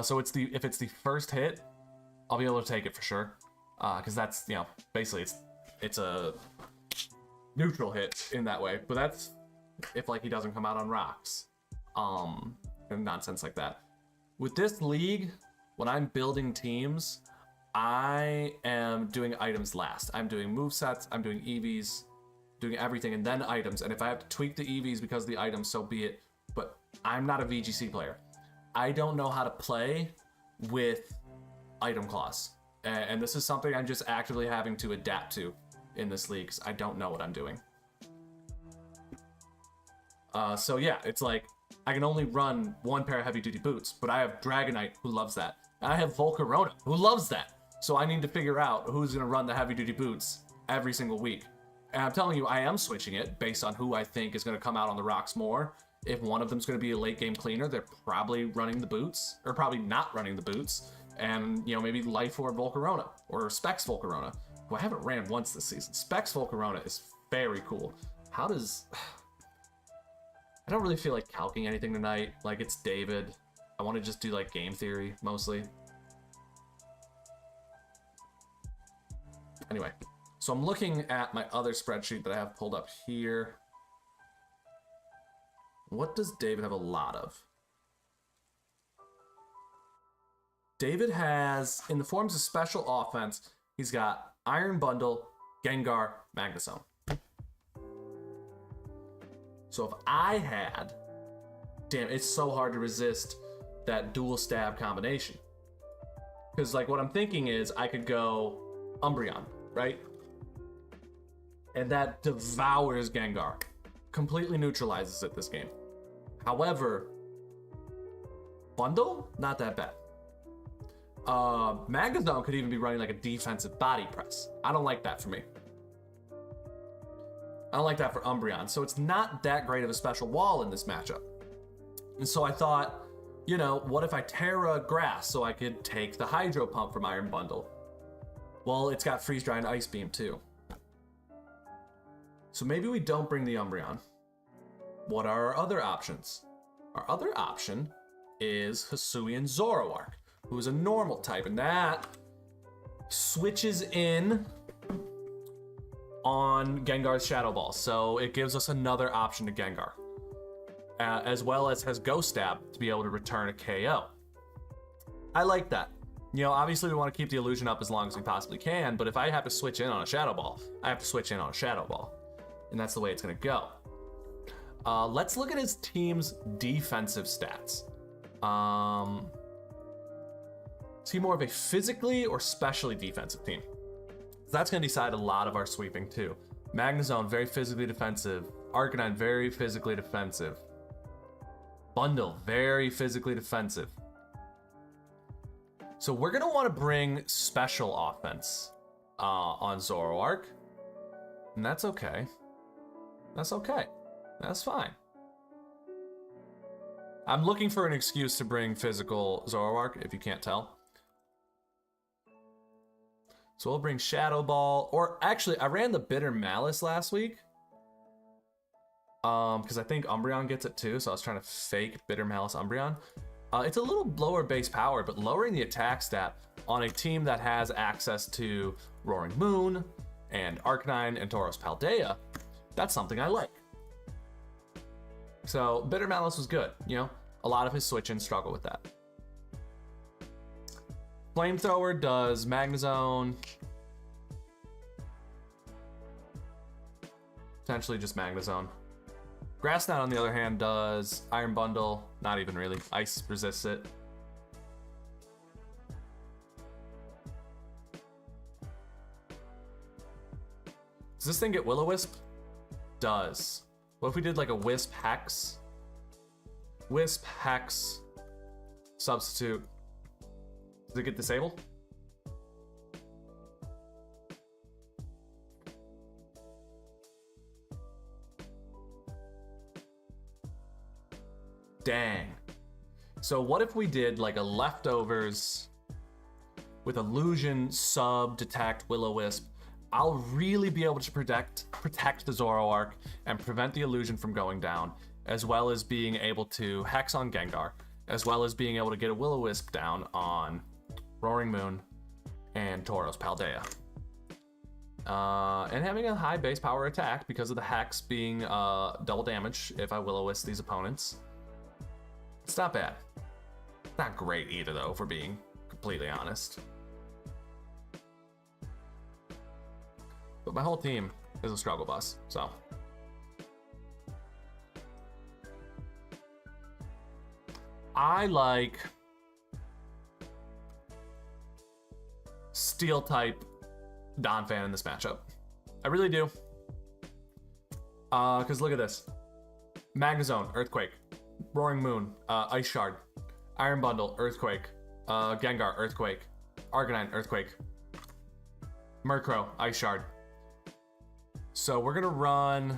So if it's the first hit, I'll be able to take it for sure. Because that's, you know, basically it's a neutral hit in that way. But that's if like he doesn't come out on rocks. And nonsense like that. With this league, when I'm building teams, I am doing items last. I'm doing movesets, I'm doing EVs, doing everything, and then items. And if I have to tweak the EVs because of the items, so be it. But I'm not a VGC player. I don't know how to play with item clause. And this is something I'm just actively having to adapt to in this league, because I don't know what I'm doing. So yeah, it's like, I can only run one pair of heavy-duty boots, but I have Dragonite, who loves that. And I have Volcarona, who loves that. So I need to figure out who's going to run the heavy-duty boots every single week. And I'm telling you, I am switching it based on who I think is going to come out on the rocks more. If one of them's going to be a late-game cleaner, they're probably running the boots, or probably not running the boots. And, you know, maybe Life Orb Volcarona, or Specs Volcarona, who I haven't ran once this season. Specs Volcarona is very cool. How does... I don't really feel like calcing anything tonight. Like, it's David. I want to just do, like, game theory, mostly. Anyway, so I'm looking at my other spreadsheet that I have pulled up here. What does David have a lot of? David has, in the forms of special offense, he's got Iron Bundle, Gengar, Magnezone. So if I had... Damn, it's so hard to resist that dual stab combination. Because, like, what I'm thinking is I could go Umbreon, right? And that devours Gengar. Completely neutralizes it this game. However, Bundle, not that bad. Magnezone could even be running like a defensive body press. I don't like that for me. I don't like that for Umbreon. So it's not that great of a special wall in this matchup. And so I thought, you know, what if I Terra Grass so I could take the Hydro Pump from Iron Bundle? Well, it's got Freeze Dry and Ice Beam too. So maybe we don't bring the Umbreon. What are our other options? Our other option is Hisuian Zoroark, who is a normal type, and that switches in on Gengar's Shadow Ball, so it gives us another option to Gengar. As well as has Ghost Stab to be able to return a KO. I like that. You know, obviously we want to keep the illusion up as long as we possibly can, but if I have to switch in on a Shadow Ball, I have to switch in on a Shadow Ball. And that's the way it's going to go. Let's look at his team's defensive stats. Is he more of a physically or specially defensive team? That's going to decide a lot of our sweeping too. Magnezone, very physically defensive. Arcanine, very physically defensive. Bundle, very physically defensive. So we're going to want to bring special offense on Zoroark. And that's okay. That's okay. That's fine. I'm looking for an excuse to bring physical Zoroark, if you can't tell. So we'll bring Shadow Ball, or actually, I ran the Bitter Malice last week. Because I think Umbreon gets it too, so I was trying to fake Bitter Malice Umbreon. It's a little lower base power, but lowering the attack stat on a team that has access to Roaring Moon and Arcanine and Tauros Paldea, that's something I like. So Bitter Malice was good, you know? A lot of his switch-ins struggle with that. Flamethrower does Magnezone. Potentially just Magnezone. Grass Knot, on the other hand, does Iron Bundle. Not even really. Ice resists it. Does this thing get Will-O-Wisp? Does. What if we did like a Wisp Hex? Wisp Hex Substitute. Does it get disabled? Dang. So what if we did like a leftovers with illusion, sub, detect, Will-O-Wisp? I'll really be able to protect the Zoroark and prevent the illusion from going down, as well as being able to Hex on Gengar, as well as being able to get a Will-O-Wisp down on Roaring Moon and Tauros Paldea. And having a high base power attack because of the Hex being double damage if I Will-O-Wisp these opponents. It's not bad. Not great either, though, if we're being completely honest. But my whole team is a struggle bus, so. I like Steel type Donphan in this matchup. I really do. Because look at this. Magnezone, Earthquake. Roaring Moon, Ice Shard. Iron Bundle, Earthquake. Gengar, Earthquake. Arcanine, Earthquake. Murkrow, Ice Shard. So we're gonna run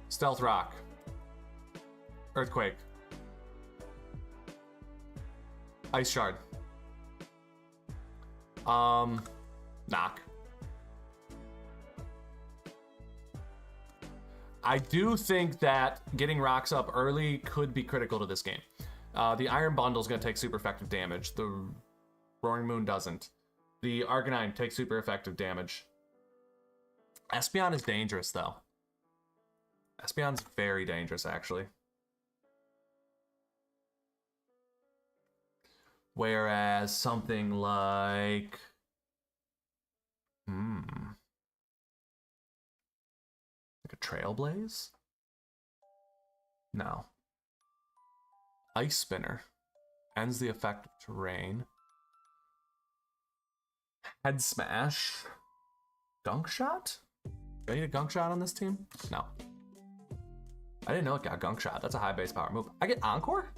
Stealth Rock. Earthquake. Ice Shard. Knock. I do think that getting rocks up early could be critical to this game. The Iron Bundle is going to take super effective damage. The Roaring Moon doesn't. The Arcanine takes super effective damage. Espeon is dangerous, though. Espeon's very dangerous, actually. Whereas something like... Like a Trailblaze? No. Ice Spinner. Ends the effect of terrain. Head Smash. Gunk Shot? Do I need a Gunk Shot on this team? No. I didn't know it got Gunk Shot. That's a high base power move. I get Encore?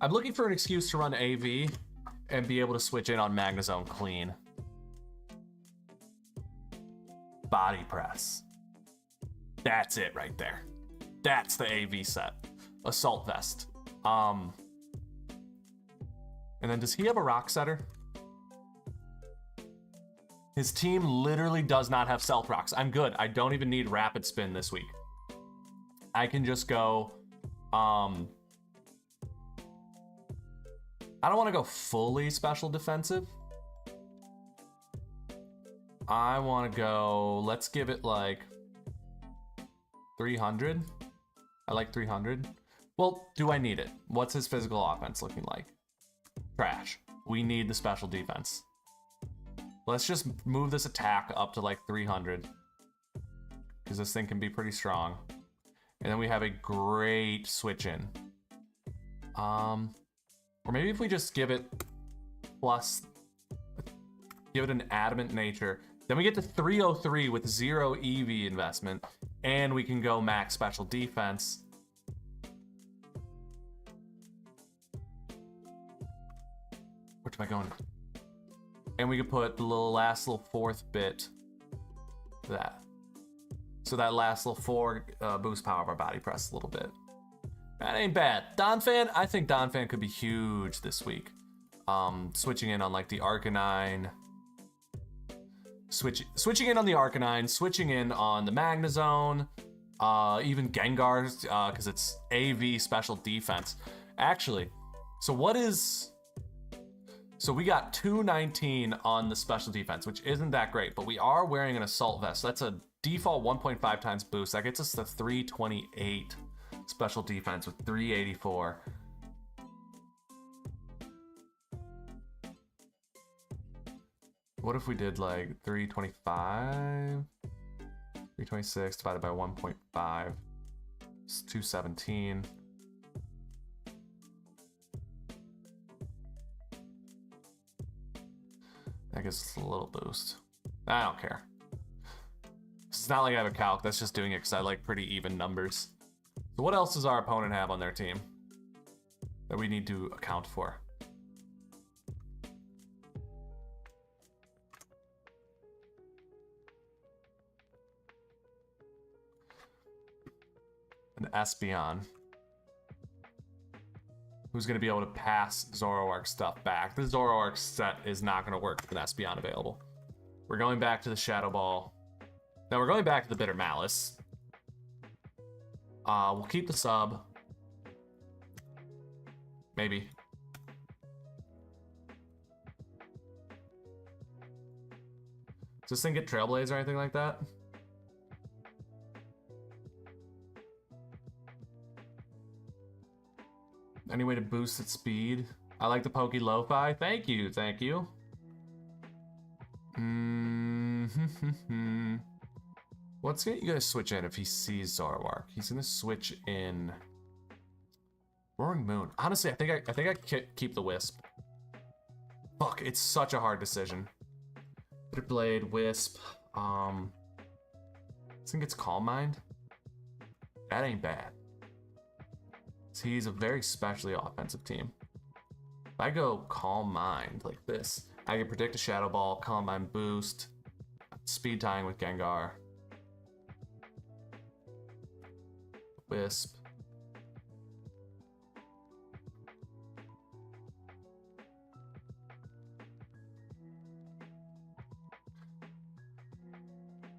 I'm looking for an excuse to run AV and be able to switch in on Magnezone clean. Body Press. That's it right there. That's the AV set. Assault Vest. And then does he have a Rock Setter? His team literally does not have Stealth Rocks. I'm good. I don't even need Rapid Spin this week. I can just go... I don't want to go fully special defensive. I want to go, let's give it like 300. I like 300. Well, do I need it? What's his physical offense looking like? Trash. We need the special defense. Let's just move this attack up to like 300. Because this thing can be pretty strong. And then we have a great switch in. Or maybe if we just give it plus, give it an adamant nature. Then we get to 303 with 0 EV investment. And we can go max special defense. Where am I going? And we can put the last little fourth bit to that. So that last little 4 boost power of our body press a little bit. That ain't bad. Donphan, I think Donphan could be huge this week. Switching in on like the Arcanine. Switching in on the Arcanine, switching in on the Magnezone, even Gengar, because it's AV special defense. Actually, so what is... So we got 219 on the special defense, which isn't that great, but we are wearing an Assault Vest. So that's a default 1.5 times boost. That gets us to 328 special defense with 384. What if we did like 325? 326 divided by 1.5. It's 217. That gives us a little boost. I don't care. It's not like I have a calc, that's just doing it because I like pretty even numbers. So what else does our opponent have on their team that we need to account for? An Espeon. Who's going to be able to pass Zoroark stuff back. The Zoroark set is not going to work with an Espeon available. We're going back to the Shadow Ball. Now we're going back to the Bitter Malice. We'll keep the sub. Maybe. Does this thing get Trailblaze or anything like that? Any way to boost its speed? I like the Poke Lo-Fi. Thank you, thank you. What's you gonna switch in if he sees Zoroark? He's gonna switch in Roaring Moon. Honestly, I think I keep the Wisp. Fuck, it's such a hard decision. Bitter Blade, Wisp. I think it's Calm Mind. That ain't bad. He's a very specially offensive team. If I go Calm Mind like this, I can predict a Shadow Ball, Calm Mind boost, speed tying with Gengar, Wisp.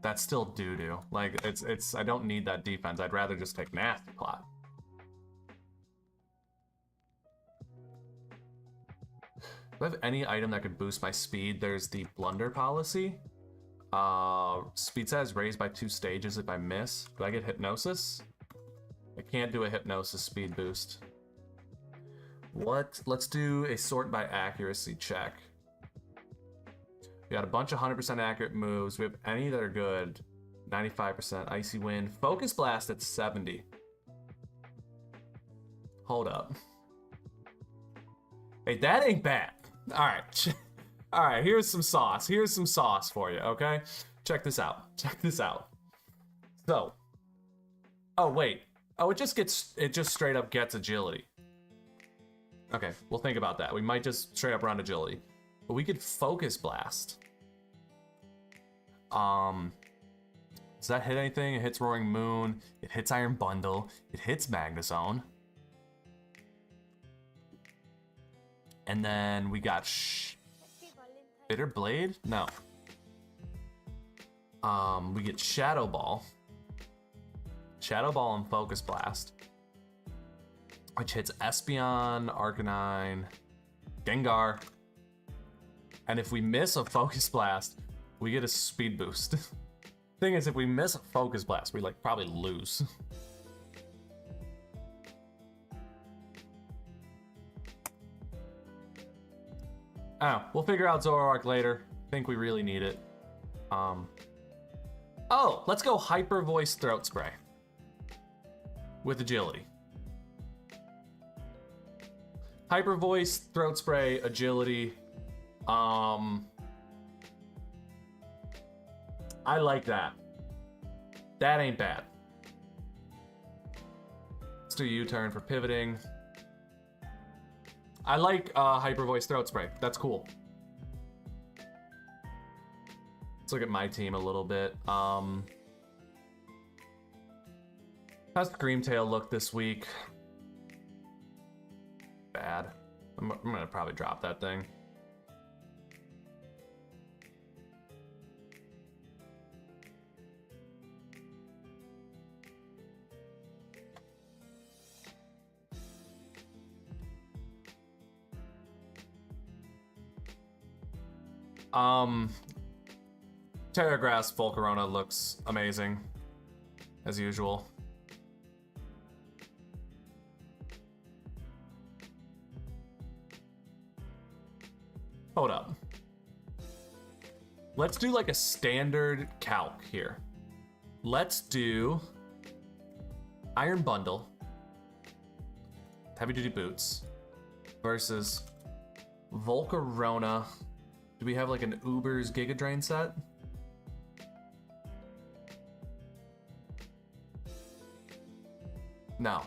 That's still doo-doo. Like, it's I don't need that defense. I'd rather just take Nasty Plot. If I have any item that could boost my speed, there's the Blunder Policy. Speed set is raised by 2 stages if I miss. Do I get Hypnosis? I can't do a Hypnosis speed boost. What? Let's do a sort by accuracy check. We got a bunch of 100% accurate moves. We have any that are good. 95% Icy Wind. Focus Blast at 70. Hold up. Hey, that ain't bad. All right. All right, here's some sauce. Here's some sauce for you, okay? Check this out. Check this out. So. Oh, wait. Oh, it just straight up gets agility. Okay, we'll think about that. We might just straight up run agility. But we could Focus Blast. Does that hit anything? It hits Roaring Moon. It hits Iron Bundle. It hits Magnezone. And then we got Bitter Blade? No. We get Shadow Ball. Shadow Ball and Focus Blast. Which hits Espeon, Arcanine, Gengar. And if we miss a Focus Blast, We get a speed boost. Thing is, if we miss a focus blast, we like probably lose. Oh, we'll figure out Zoroark later. Think we really need it. Oh, let's go Hyper Voice Throat Spray with agility. Hyper Voice Throat Spray, agility. I like that. That ain't bad. Let's do U-turn for pivoting. I like Hyper Voice Throat Spray. That's cool. Let's look at my team a little bit. How's Screamtail look this week? Bad. I'm gonna probably drop that thing. Terragrass Volcarona looks amazing, as usual. Hold up. Let's do like a standard calc here. Let's do Iron Bundle, Heavy Duty Boots, versus Volcarona. Do we have like an Uber's Giga Drain set? No.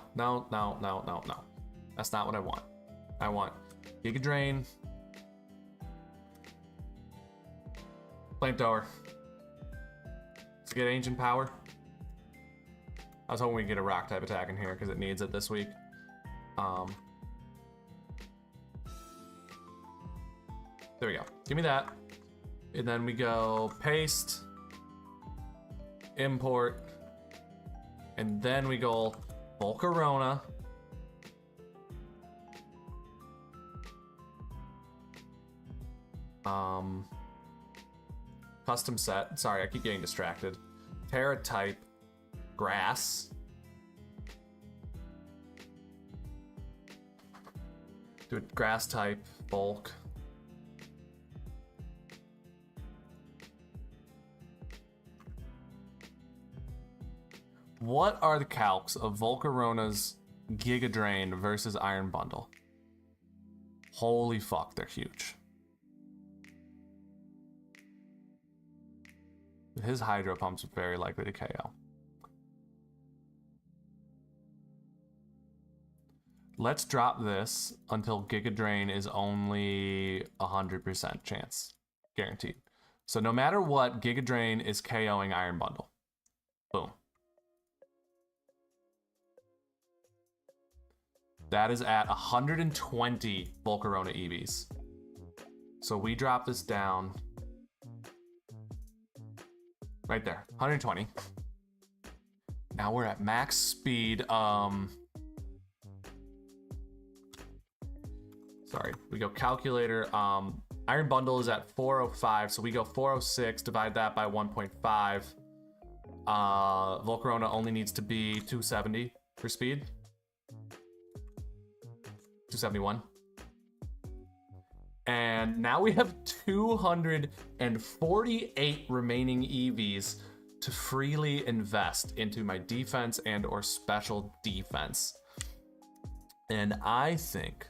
That's not what I want. I want Giga Drain, Flamethrower. Let's get Ancient Power. I was hoping we could get a rock type attack in here because it needs it this week. There we go. Give me that. And then we go paste, import, and then we go Volcarona. Custom set. Sorry, I keep getting distracted. Terra type, grass. Do a grass type, bulk. What are the calcs of Volcarona's Giga Drain versus Iron Bundle? Holy fuck, they're huge. His Hydro Pump's very likely to KO. Let's drop this until Giga Drain is only 100% chance. Guaranteed. So no matter what, Giga Drain is KOing Iron Bundle. Boom. That is at 120 Volcarona EVs. So we drop this down. Right there, 120. Now we're at max speed. Sorry, we go calculator. Iron Bundle is at 405, so we go 406, divide that by 1.5. Volcarona only needs to be 270 for speed. 271. And now we have 248 remaining EVs to freely invest into my defense and or special defense. And I think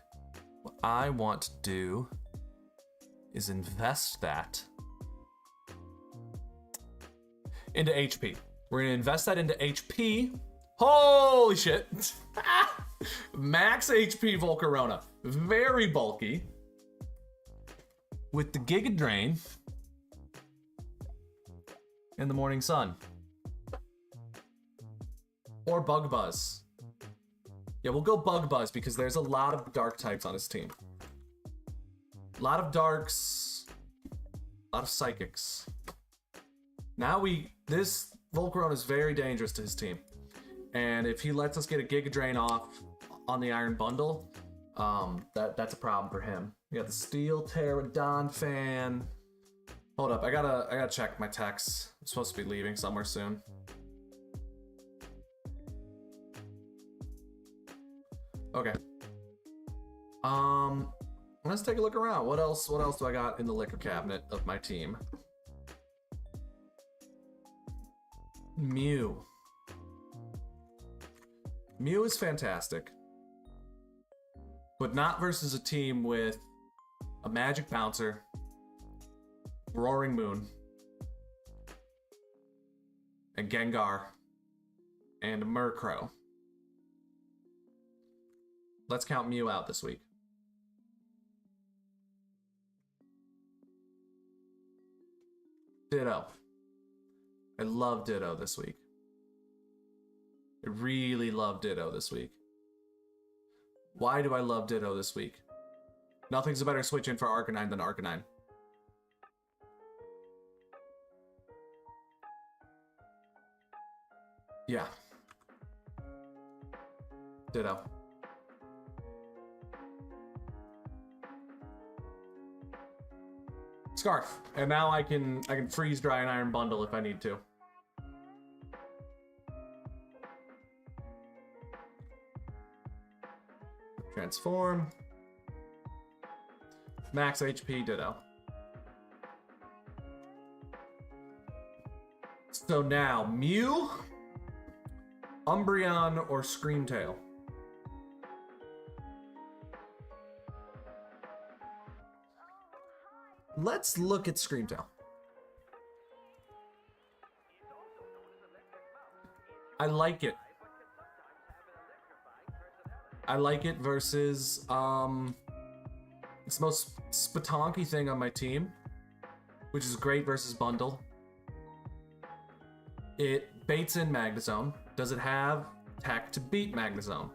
what I want to do is invest that into HP. We're gonna invest that into HP. Holy shit. Max HP Volcarona. Very bulky. With the Giga Drain and the Morning Sun. Or Bug Buzz. Yeah, we'll go Bug Buzz because there's a lot of dark types on his team. A lot of darks, a lot of psychics. Now this Volcarona is very dangerous to his team. And if he lets us get a Giga Drain off on the Iron Bundle, that's a problem for him. We got the Steel Pterodon fan. Hold up, I gotta check my texts. I'm supposed to be leaving somewhere soon. Okay. Let's take a look around. What else do I got in the liquor cabinet of my team? Mew. Mew is fantastic. But not versus a team with a Magic Bouncer, Roaring Moon, and Gengar, and Murkrow. Let's count Mew out this week. Ditto. I love Ditto this week. I really love Ditto this week. Why do I love Ditto this week? Nothing's a better switch in for Arcanine than Arcanine. Yeah. Ditto. Scarf. And now I can freeze dry an Iron Bundle if I need to. Transform. Max HP, Ditto. So now, Mew, Umbreon, or Screamtail? Let's look at Screamtail. I like it. I like it versus it's the most spatonky thing on my team, which is great versus Bundle. It baits in Magnezone. Does it have tech to beat Magnezone?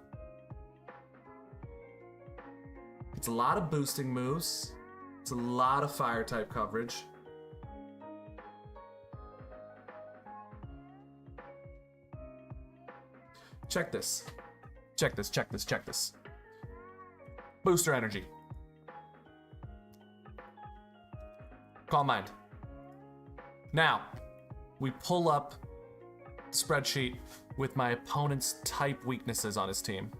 It's a lot of boosting moves. It's a lot of fire type coverage. Check this. Check this, check this, check this. Booster energy. Calm mind. Now, we pull up the spreadsheet with my opponent's type weaknesses on his team.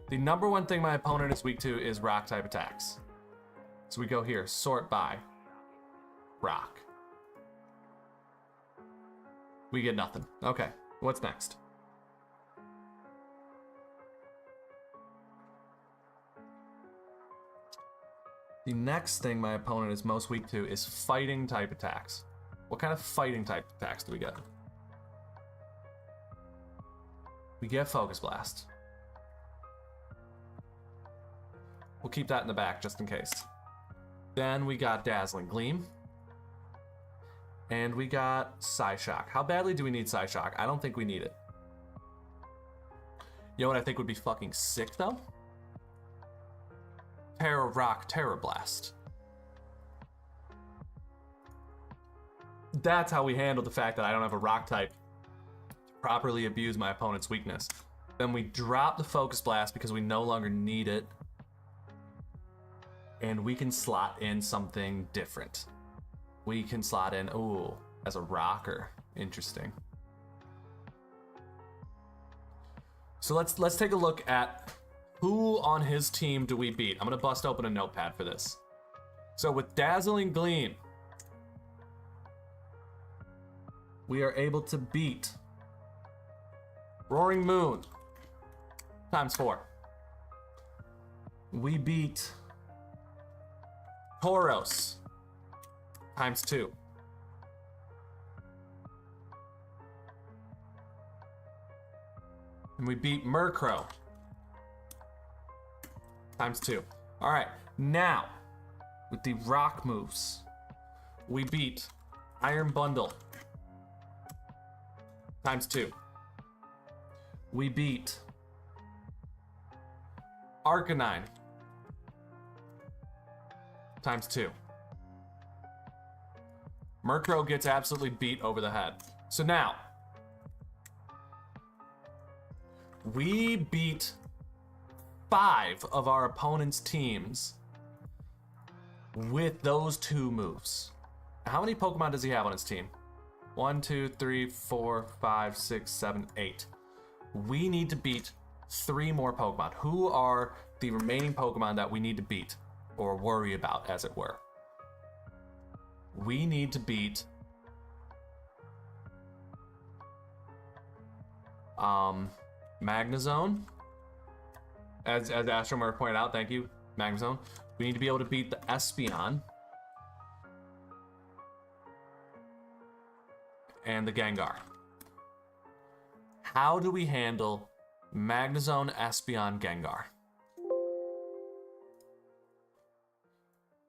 The number one thing my opponent is weak to is rock type attacks. So we go here, sort by rock. We get nothing. Okay, what's next? The next thing my opponent is most weak to is fighting type attacks. What kind of fighting type attacks do we get? We get Focus Blast. We'll keep that in the back just in case. Then we got Dazzling Gleam. And we got Psyshock. How badly do we need Psyshock? I don't think we need it. You know what I think would be fucking sick though? Terra Rock, Terra Blast. That's how we handle the fact that I don't have a rock type to properly abuse my opponent's weakness. Then we drop the Focus Blast because we no longer need it. And we can slot in something different. We can slot in, ooh, as a rocker. Interesting. So let's take a look at who on his team do we beat. I'm gonna bust open a notepad for this. So with Dazzling Gleam, we are able to beat Roaring Moon ×4. We beat Tauros ×2. And we beat Murkrow ×2. All right, now with the rock moves, we beat Iron Bundle ×2. We beat Arcanine ×2. Murkrow gets absolutely beat over the head. So now, we beat 5 of our opponent's teams with those 2 moves. How many Pokemon does he have on his team? 1, 2, 3, 4, 5, 6, 7, 8. We need to beat 3 more Pokemon. Who are the remaining Pokemon that we need to beat? Or worry about, as it were. We need to beat... Magnezone. As Astromar pointed out, thank you, Magnezone. We need to be able to beat the Espeon. And the Gengar. How do we handle Magnezone, Espeon, Gengar?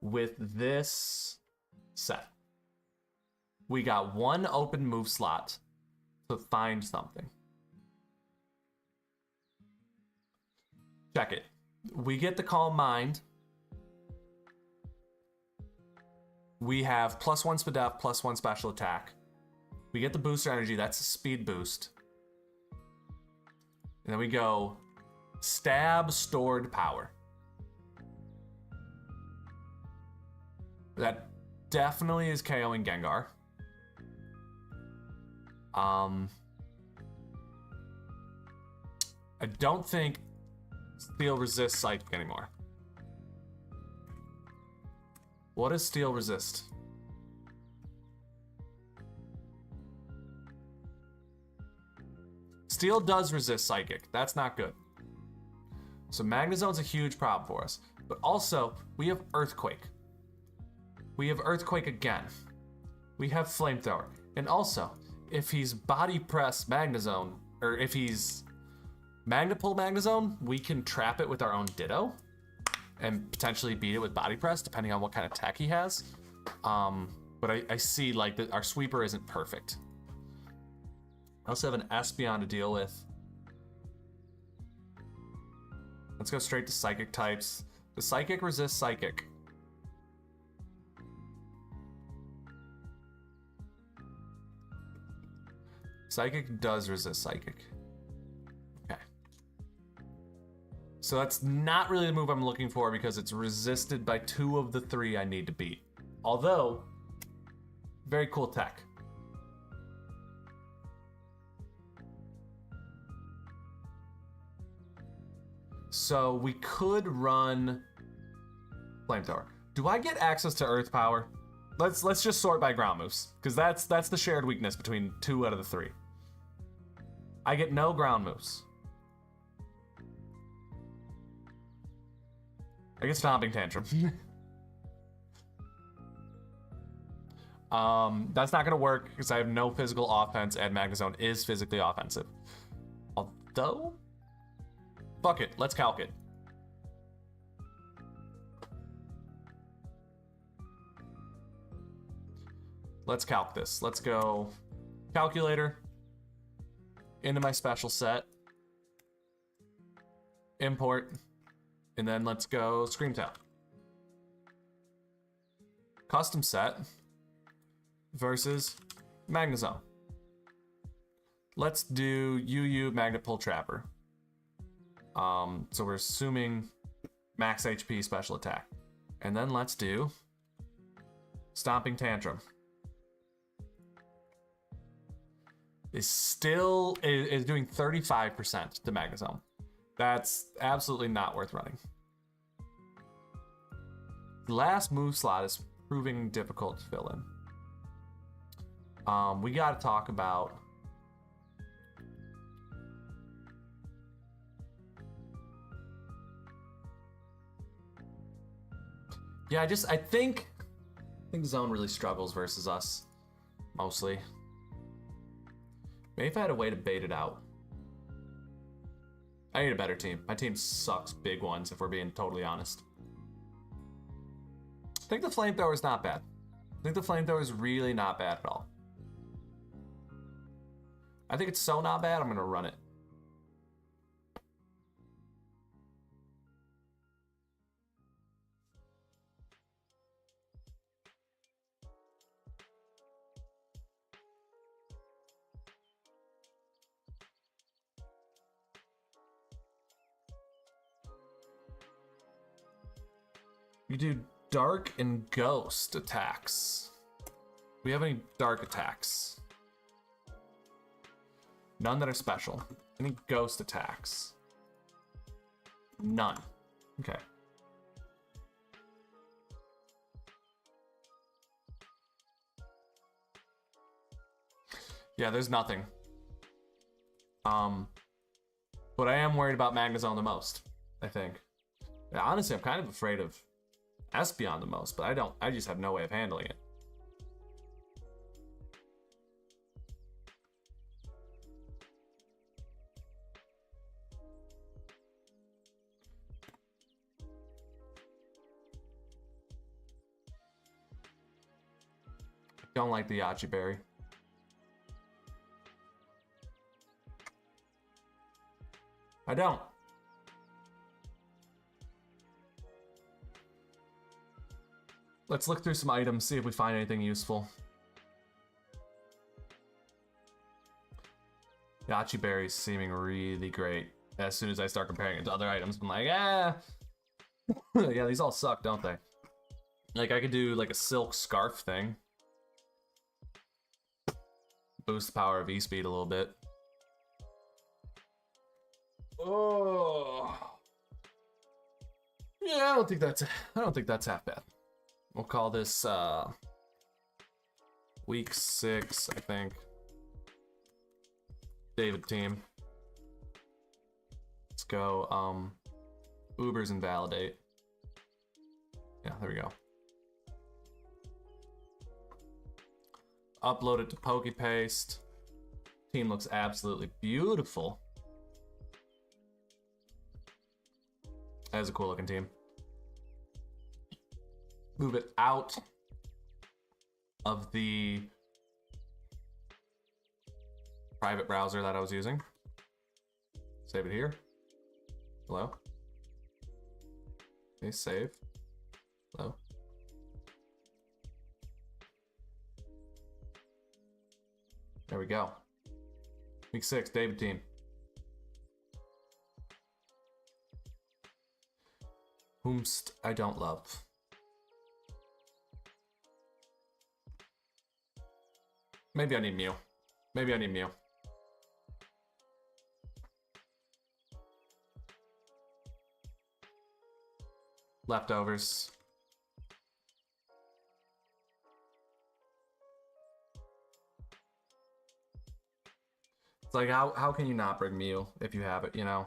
With this set. We got 1 open move slot to find something. Check it. We get the Calm Mind. We have +1 Spadef, +1 special attack. We get the booster energy, that's a speed boost. And then we go stab, stored power. That definitely is KOing Gengar. I don't think Steel resists Psychic anymore. What does Steel resist? Steel does resist Psychic. That's not good. So Magnezone's a huge problem for us. But also, we have Earthquake. We have Earthquake again. We have Flamethrower. And also, if he's Body Press Magnezone, or if he's Magnet Pull Magnezone, we can trap it with our own Ditto and potentially beat it with Body Press, depending on what kind of tech he has. But I see like that our sweeper isn't perfect. I also have an Espeon to deal with. Let's go straight to Psychic types. Does Psychic resist Psychic? Psychic does resist Psychic. Okay. So that's not really the move I'm looking for because it's resisted by 2 of the 3 I need to beat. Although, very cool tech. So we could run Flamethrower. Do I get access to Earth Power? Let's just sort by ground moves, because that's the shared weakness between 2 out of the 3. I get no ground moves. I get Stomping Tantrum. That's not gonna work because I have no physical offense and Magnezone is physically offensive. Although, fuck it, let's calc it. Let's calc this. Let's go calculator into my special set, import, and then let's go Screamtail. Custom set versus Magnezone. Let's do UU Magnet Pull Trapper. So we're assuming max HP special attack. And then let's do Stomping Tantrum. Is doing 35% to Magnezone. That's absolutely not worth running. The last move slot is proving difficult to fill in. We gotta talk about yeah, I think Zone really struggles versus us mostly. Maybe if I had a way to bait it out. I need a better team. My team sucks big ones, if we're being totally honest. I think the Flamethrower is not bad. I think the Flamethrower is really not bad at all. I think it's so not bad, I'm gonna run it. You do Dark and Ghost attacks. we have any dark attacks? None that are special. Any ghost attacks? None. Okay. Yeah, there's nothing. But I am worried about Magnezone the most, I think. Yeah, honestly, I'm kind of afraid of Espeon the most, but I just have no way of handling it. I don't like the Yachi Berry. I don't. Let's look through some items, see if we find anything useful. Yachi Berry's seeming really great. As soon as I start comparing it to other items, I'm like, ah. Yeah, these all suck, don't they? Like, I could do like a silk scarf thing. Boost the power of E-Speed a little bit. Oh. Yeah, I don't think that's half bad. We'll call this week 6, I think. David team. Let's go Ubers and validate. Yeah, there we go. Upload it to PokePaste. Team looks absolutely beautiful. That is a cool looking team. Move it out of the private browser that I was using. Save it here. Hello. Okay, save. Hello. There we go. Week 6, David team. Whomst I don't love. Maybe I need Mew. Maybe I need Mew. Leftovers. It's like, how can you not bring Mew if you have it, you know?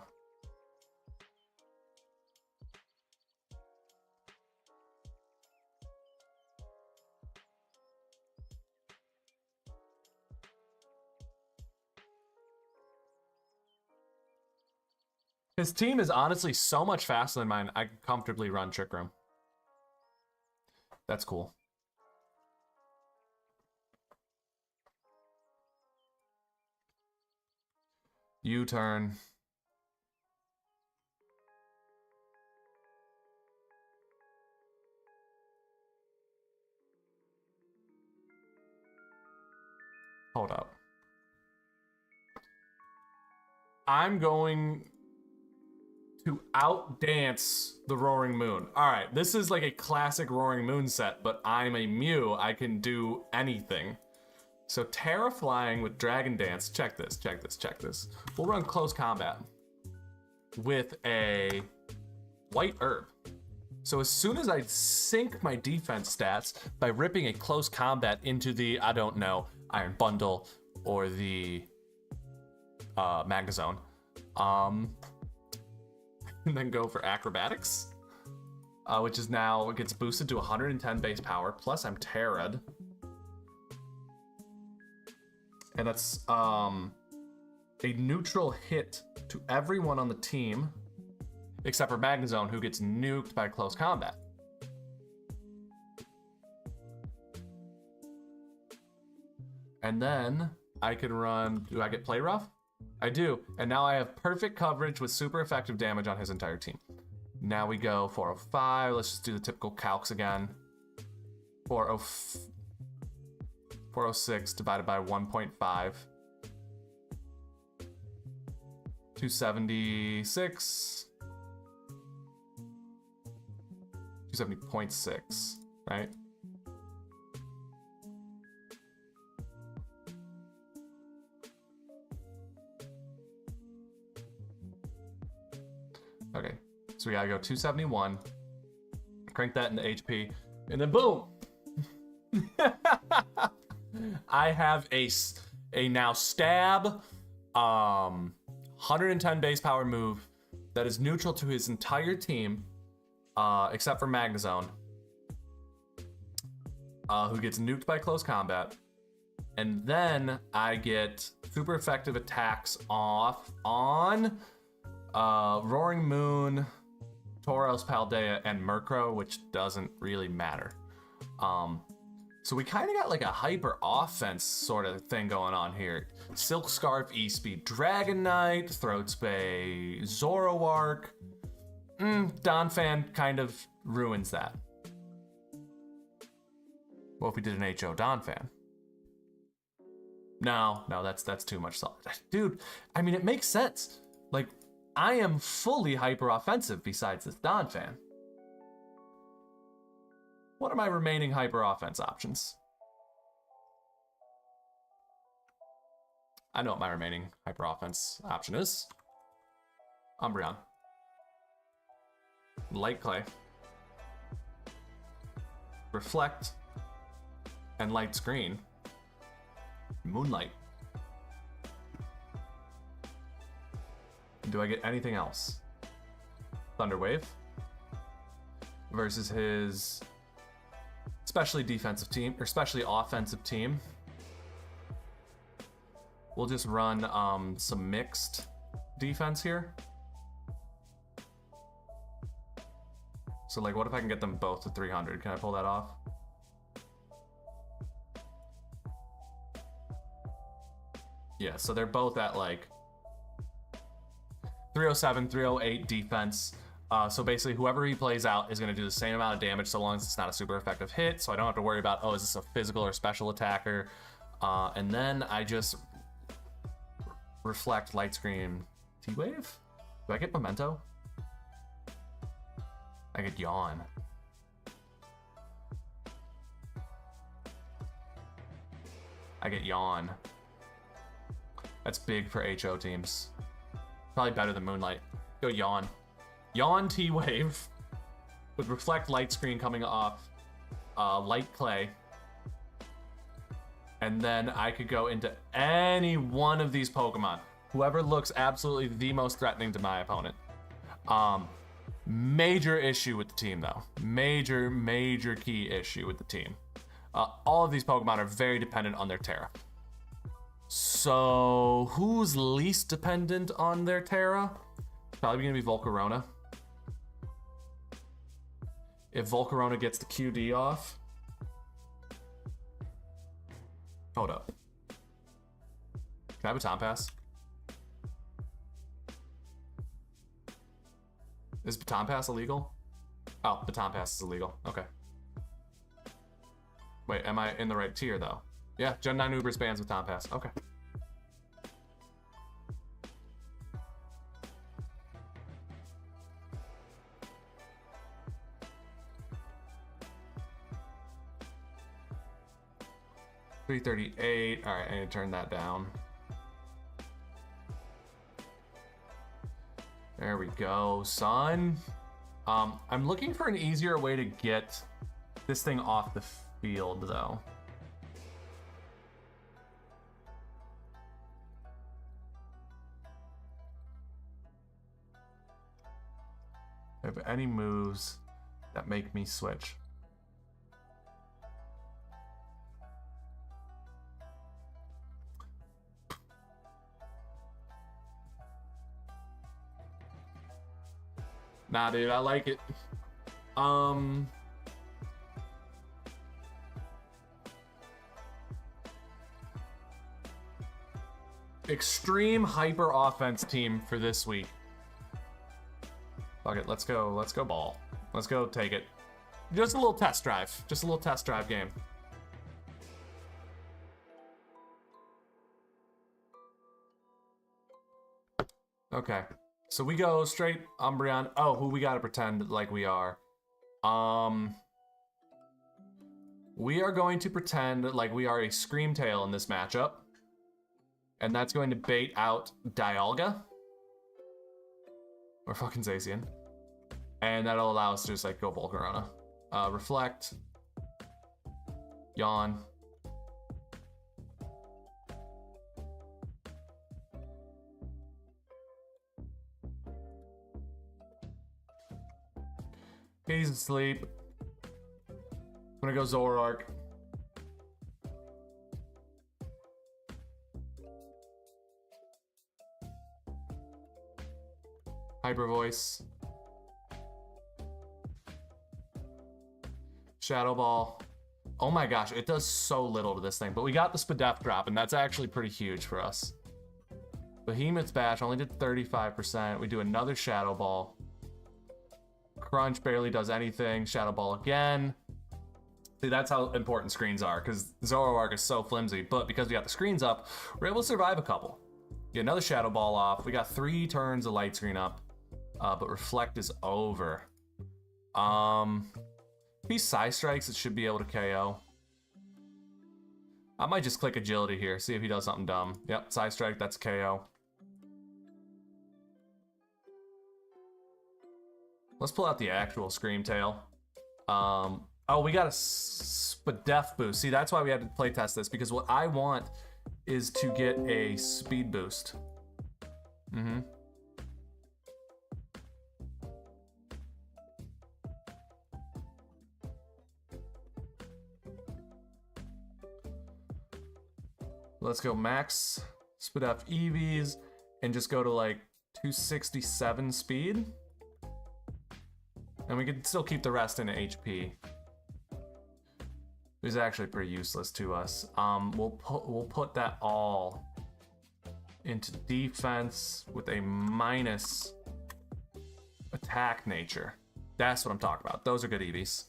His team is honestly so much faster than mine, I can comfortably run Trick Room. That's cool. U-turn. Hold up. I'm going to outdance the Roaring Moon. All right, this is like a classic Roaring Moon set, but I'm a Mew. I can do anything. So Terra Flying with Dragon Dance. Check this, check this, check this. We'll run Close Combat with a White Herb. So as soon as I sync my defense stats by ripping a Close Combat into the, I don't know, Iron Bundle or the Magnezone, and then go for Acrobatics, which is now, it gets boosted to 110 base power, plus I'm Terra'd. And that's a neutral hit to everyone on the team, except for Magnezone, who gets nuked by Close Combat. And then I can run, do I get Play Rough? I do, and now I have perfect coverage with super effective damage on his entire team. Now we go 405, let's just do the typical calcs again. 406 divided by 1.5. 276. 270.6, right? So we gotta go 271. Crank that into HP. And then boom! I have a now stab 110 base power move that is neutral to his entire team, except for Magnezone, who gets nuked by close combat. And then I get super effective attacks off on Roaring Moon, Tauros, Paldea, and Murkrow, which doesn't really matter. So we kind of got like a hyper offense sort of thing going on here. Silk Scarf, E-Speed, Dragonite, Throat Spray, Zoroark. Donphan kind of ruins that. What if we did an HO Donphan? No, that's too much solid. Dude, I mean, it makes sense. Like, I am fully hyper offensive besides this Donphan. What are my remaining hyper offense options? I know what my remaining hyper offense option is. Umbreon. Light Clay. Reflect. And Light Screen. Moonlight. Do I get anything else? Thunder Wave. Versus his especially defensive team, or especially offensive team. We'll just run some mixed defense here. So like, what if I can get them both to 300? Can I pull that off? Yeah, so they're both at like 307, 308 defense. So basically, whoever he plays out is going to do the same amount of damage so long as it's not a super effective hit. So I don't have to worry about, oh, is this a physical or special attacker? And then I just reflect Light Screen T-Wave? Do I get Memento? I get Yawn. I get Yawn. That's big for HO teams. Probably better than Moonlight. Go Yawn. Yawn T-Wave with Reflect Light Screen coming off Light Clay. And then I could go into any one of these Pokemon. Whoever looks absolutely the most threatening to my opponent. Major issue with the team, though. Major key issue with the team. All of these Pokemon are very dependent on their Terra. So, who's least dependent on their Terra? Probably gonna be Volcarona. If Volcarona gets the QD off. Hold up. Can I have a Baton Pass? Is Baton Pass illegal? Oh, Baton Pass is illegal. Okay. Wait, am I in the right tier, though? Yeah, Gen 9 Ubers bans with Baton Pass. Okay. $338. All right, I need to turn that down. There we go, son. I'm looking for an easier way to get this thing off the field, though. Do I have any moves that make me switch? Nah, dude, I like it. Extreme hyper offense team for this week. Fuck it, let's go ball. Let's go take it. Just a little test drive. Just a little test drive game. Okay. So we go straight Umbreon. Oh, who we gotta pretend like we are. We are going to pretend like we are a Screamtail in this matchup. And that's going to bait out Dialga. Or fucking Zacian. And that'll allow us to just like go Volcarona. Reflect. Yawn. He's asleep. I'm gonna go Zoroark. Hyper Voice. Shadow Ball. Oh my gosh, it does so little to this thing, but we got the Spadef drop, and that's actually pretty huge for us. Behemoth's Bash only did 35%. We do another Shadow Ball. Crunch barely does anything. Shadow Ball again. See, that's how important screens are, because Zoroark is so flimsy, but because we got the screens up, we're able to survive a couple. Get another Shadow Ball off. We got 3 turns of Light Screen up, but Reflect is over. If he Psy Strikes, it should be able to KO. I might just click Agility here, see if he does something dumb. Yep, Psy Strike, that's KO. Let's pull out the actual Scream Tail. Oh, we got a Spadef boost. See, that's why we had to playtest this, because what I want is to get a speed boost. Let's go max Spadef EVs and just go to like 267 speed. And we can still keep the rest in HP. It's actually pretty useless to us. We'll put that all into defense with a minus attack nature. That's what I'm talking about. Those are good EVs.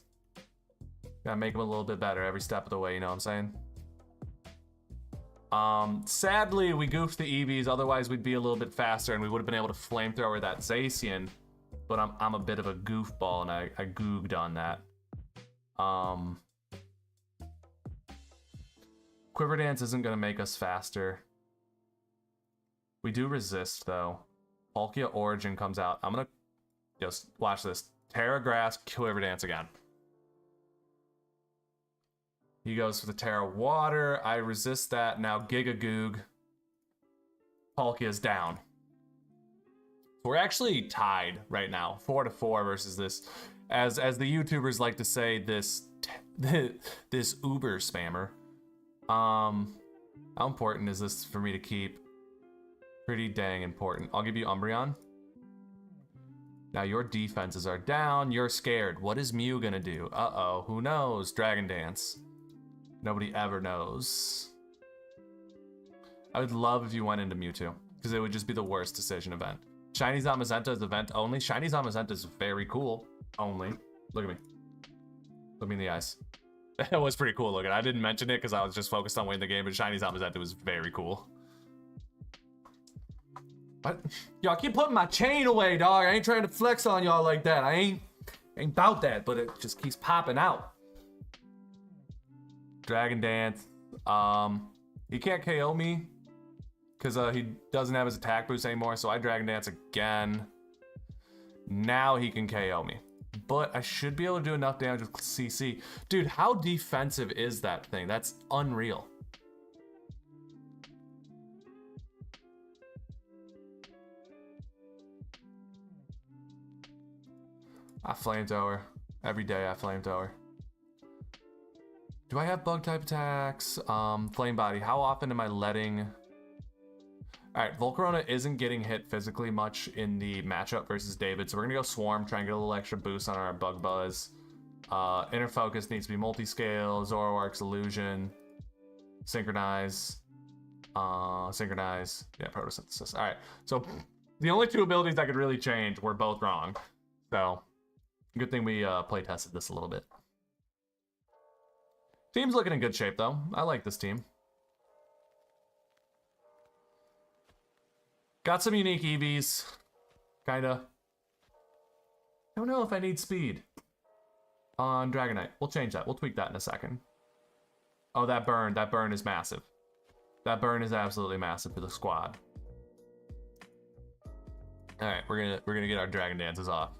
Gotta make them a little bit better every step of the way, you know what I'm saying? Sadly, we goofed the EVs, otherwise we'd be a little bit faster and we would have been able to flamethrower that Zacian, but I'm a bit of a goofball and I googed on that. Quiver Dance isn't gonna make us faster. We do resist though. Palkia Origin comes out. I'm gonna just watch this. Terra Grass, Quiver Dance again. He goes for the Terra Water. I resist that. Now Giga Goog. Palkia is down. We're actually tied right now, 4-4 versus this. As the YouTubers like to say, this Uber spammer. How important is this for me to keep? Pretty dang important. I'll give you Umbreon. Now your defenses are down. You're scared. What is Mew gonna do? Uh-oh. Who knows? Dragon Dance. Nobody ever knows. I would love if you went into Mewtwo, because it would just be the worst decision event. Shiny Zamazenta is event only. Shiny Zamazenta is very cool. Only. Look at me. Look me in the eyes. It was pretty cool looking. I didn't mention it because I was just focused on winning the game, but Shiny Zamazenta was very cool. What? Y'all keep putting my chain away, dog. I ain't trying to flex on y'all like that. I ain't about that, but it just keeps popping out. Dragon Dance. He can't KO me because he doesn't have his attack boost anymore, so I Dragon Dance again. Now he can KO me. But I should be able to do enough damage with CC. Dude, how defensive is that thing? That's unreal. I Flamethrower. Every day I Flamethrower. Do I have bug type attacks? Flame Body. How often am I letting... Alright, Volcarona isn't getting hit physically much in the matchup versus David, so we're gonna go Swarm, try and get a little extra boost on our Bug Buzz. Inner Focus needs to be Multiscale, Zoroark's Illusion, Synchronize, Synchronize, yeah, Photosynthesis. Alright, so the only 2 abilities that could really change were both wrong. So, good thing we play tested this a little bit. Team's looking in good shape though. I like this team. Got some unique EVs. Kinda. I don't know if I need speed on Dragonite. We'll change that. We'll tweak that in a second. Oh, that burn. That burn is massive. That burn is absolutely massive for the squad. Alright, we're gonna get our Dragon Dances off.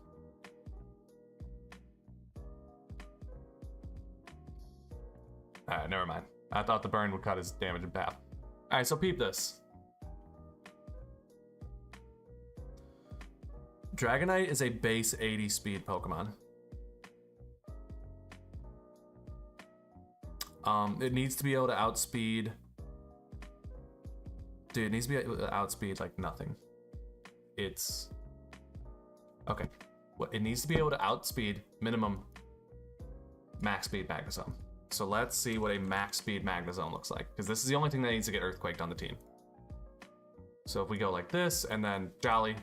Alright, never mind. I thought the burn would cut his damage in half. Alright, so peep this. Dragonite is a base 80 speed Pokemon. It needs to be able to outspeed. Dude, it needs to be able to outspeed like nothing. It's okay. What it needs to be able to outspeed minimum max speed Magnezone. So let's see what a max speed Magnezone looks like, because this is the only thing that needs to get Earthquaked on the team. So if we go like this and then Jolly,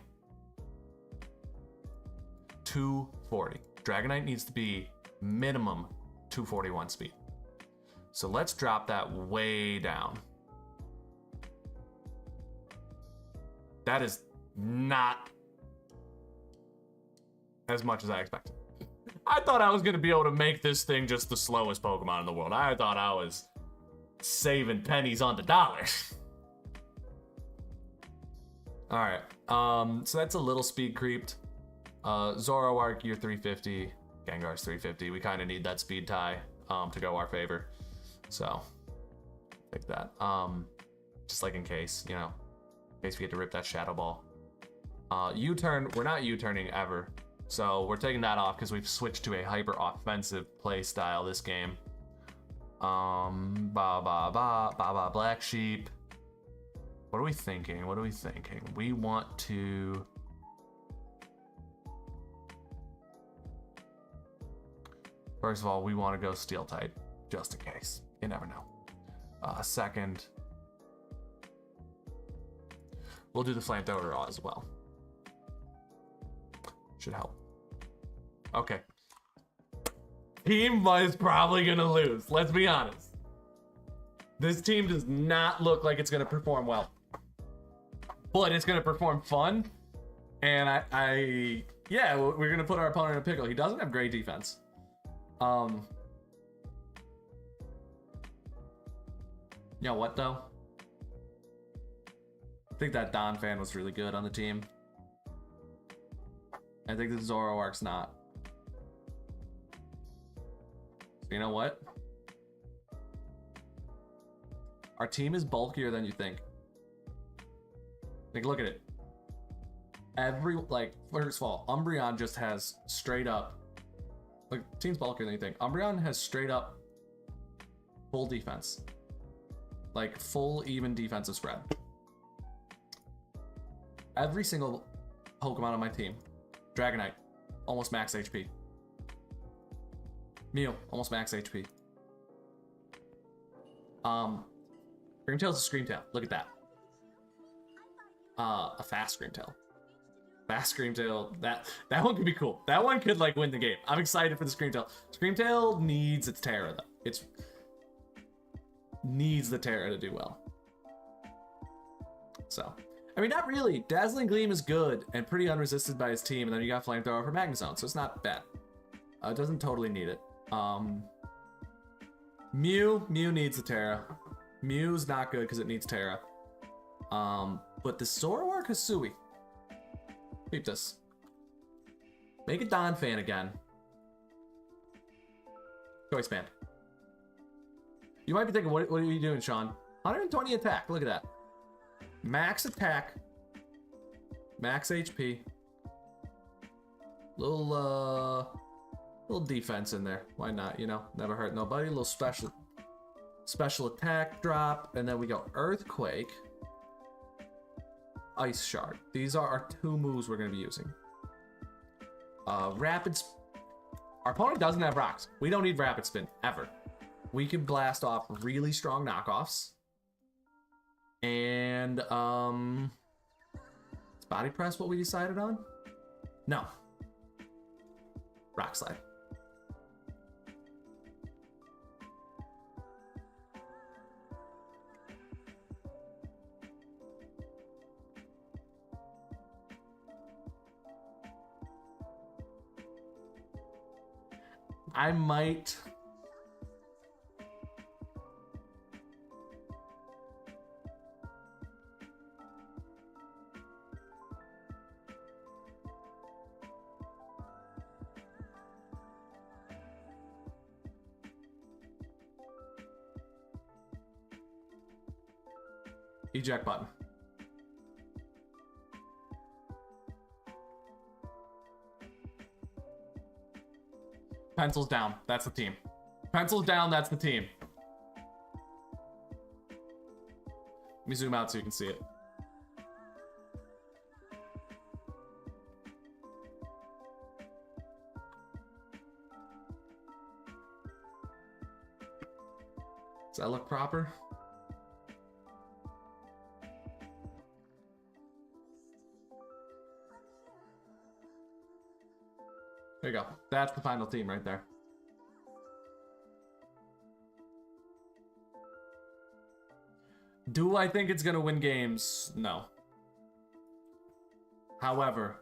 240. Dragonite needs to be minimum 241 speed. So let's drop that way down. That is not as much as I expected. I thought I was going to be able to make this thing just the slowest Pokemon in the world. I thought I was saving pennies on the dollar. Alright, so that's a little speed creeped. Zoroark, you're 350. Gengar's 350. We kind of need that speed tie to go our favor. So, take that. Just like in case, you know, in case we get to rip that Shadow Ball. U-turn, we're not U-turning ever. So we're taking that off because we've switched to a hyper offensive play style this game. Black Sheep. What are we thinking? What are we thinking? We want to... First of all, we want to go Steel type, just in case. You never know. Second, we'll do the Flamethrower as well. Should help. Okay. Team is probably gonna lose. Let's be honest. This team does not look like it's gonna perform well, but it's gonna perform fun. And yeah, we're gonna put our opponent in a pickle. He doesn't have great defense. You know what though? I think that Don fan was really good on the team. I think the Zoroark's not. So you know what? Our team is bulkier than you think. Like, look at it. First of all, Umbreon just has straight up, like, team's bulkier than you think. Umbreon has straight up full defense. Like, full even defensive spread. Every single Pokemon on my team. Dragonite, almost max HP. Mew, almost max HP. Screamtail's a Screamtail. Look at that. A fast Screamtail. Fast Screamtail. That one could be cool. That one could like win the game. I'm excited for the Screamtail. Screamtail needs its Terra though. It's needs the Terra to do well. So, I mean, not really. Dazzling Gleam is good and pretty unresisted by his team, and then you got Flamethrower for Magnezone, so it's not bad. It doesn't totally need it. Mew needs the Terra. Mew's not good because it needs Terra. But the Zoroark Hisui. Peep this. Make a Don fan again. Choice band. You might be thinking, what are you doing, Sean? 120 attack. Look at that. Max attack. Max HP. Little defense in there. Why not? You know, never hurt nobody. A little special attack drop, and then we go Earthquake, Ice Shard. These are our two moves we're going to be using. Rapid. Our opponent doesn't have rocks. We don't need Rapid Spin ever. We can blast off really strong knockoffs. And is Body Press what we decided on? No. Rock Slide. I might... Eject button. Pencils down. That's the team. Pencils down. That's the team. Let me zoom out so you can see it. Does that look proper? There you go. That's the final team right there. Do I think it's gonna win games? No. However,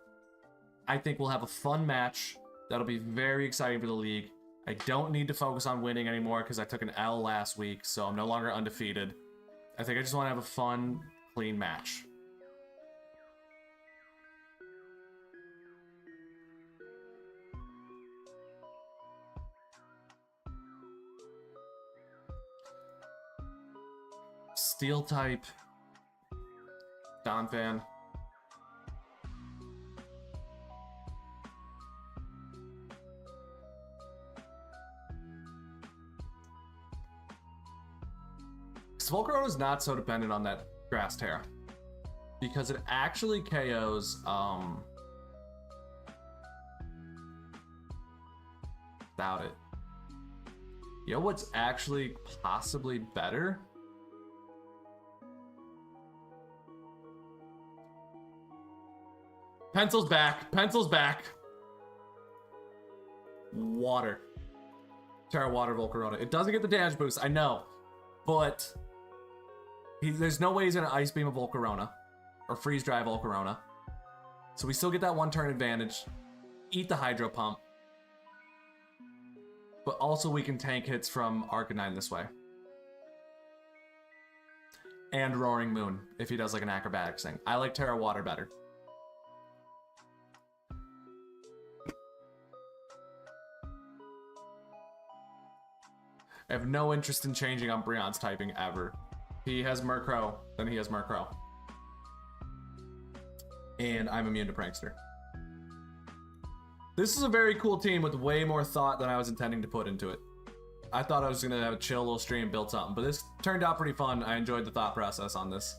I think we'll have a fun match that'll be very exciting for the league. I don't need to focus on winning anymore because I took an L last week, so I'm no longer undefeated. I think I just want to have a fun, clean match. Steel type. Don fan. Volcarona is not so dependent on that Grass Terra because it actually KOs without it. You know what's actually possibly better? Pencil's back. Pencil's back. Water. Terra Water Volcarona. It doesn't get the damage boost, I know. But there's no way he's gonna Ice Beam a Volcarona. Or Freeze Dry Volcarona. So we still get that one turn advantage. Eat the Hydro Pump. But also we can tank hits from Arcanine this way. And Roaring Moon, if he does like an acrobatics thing. I like Terra Water better. I have no interest in changing on Brion's typing ever. He has Murkrow, then he has Murkrow. And I'm immune to Prankster. This is a very cool team with way more thought than I was intending to put into it. I thought I was gonna have a chill little stream, build something, but this turned out pretty fun. I enjoyed the thought process on this.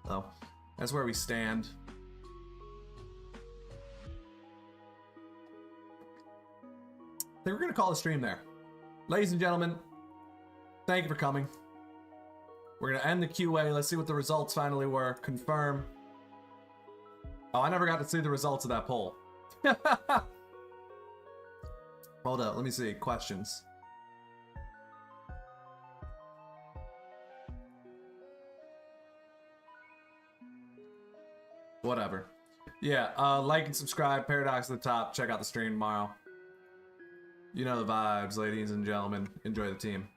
So, that's where we stand. I think we're gonna call the stream there. Ladies and gentlemen, thank you for coming. We're gonna end the QA. Let's see what the results finally were. Confirm. Oh, I never got to see the results of that poll. Hold up, let me see. Questions. Whatever. Yeah, like and subscribe. Paradox at the top. Check out the stream tomorrow. You know the vibes, ladies and gentlemen. Enjoy the team.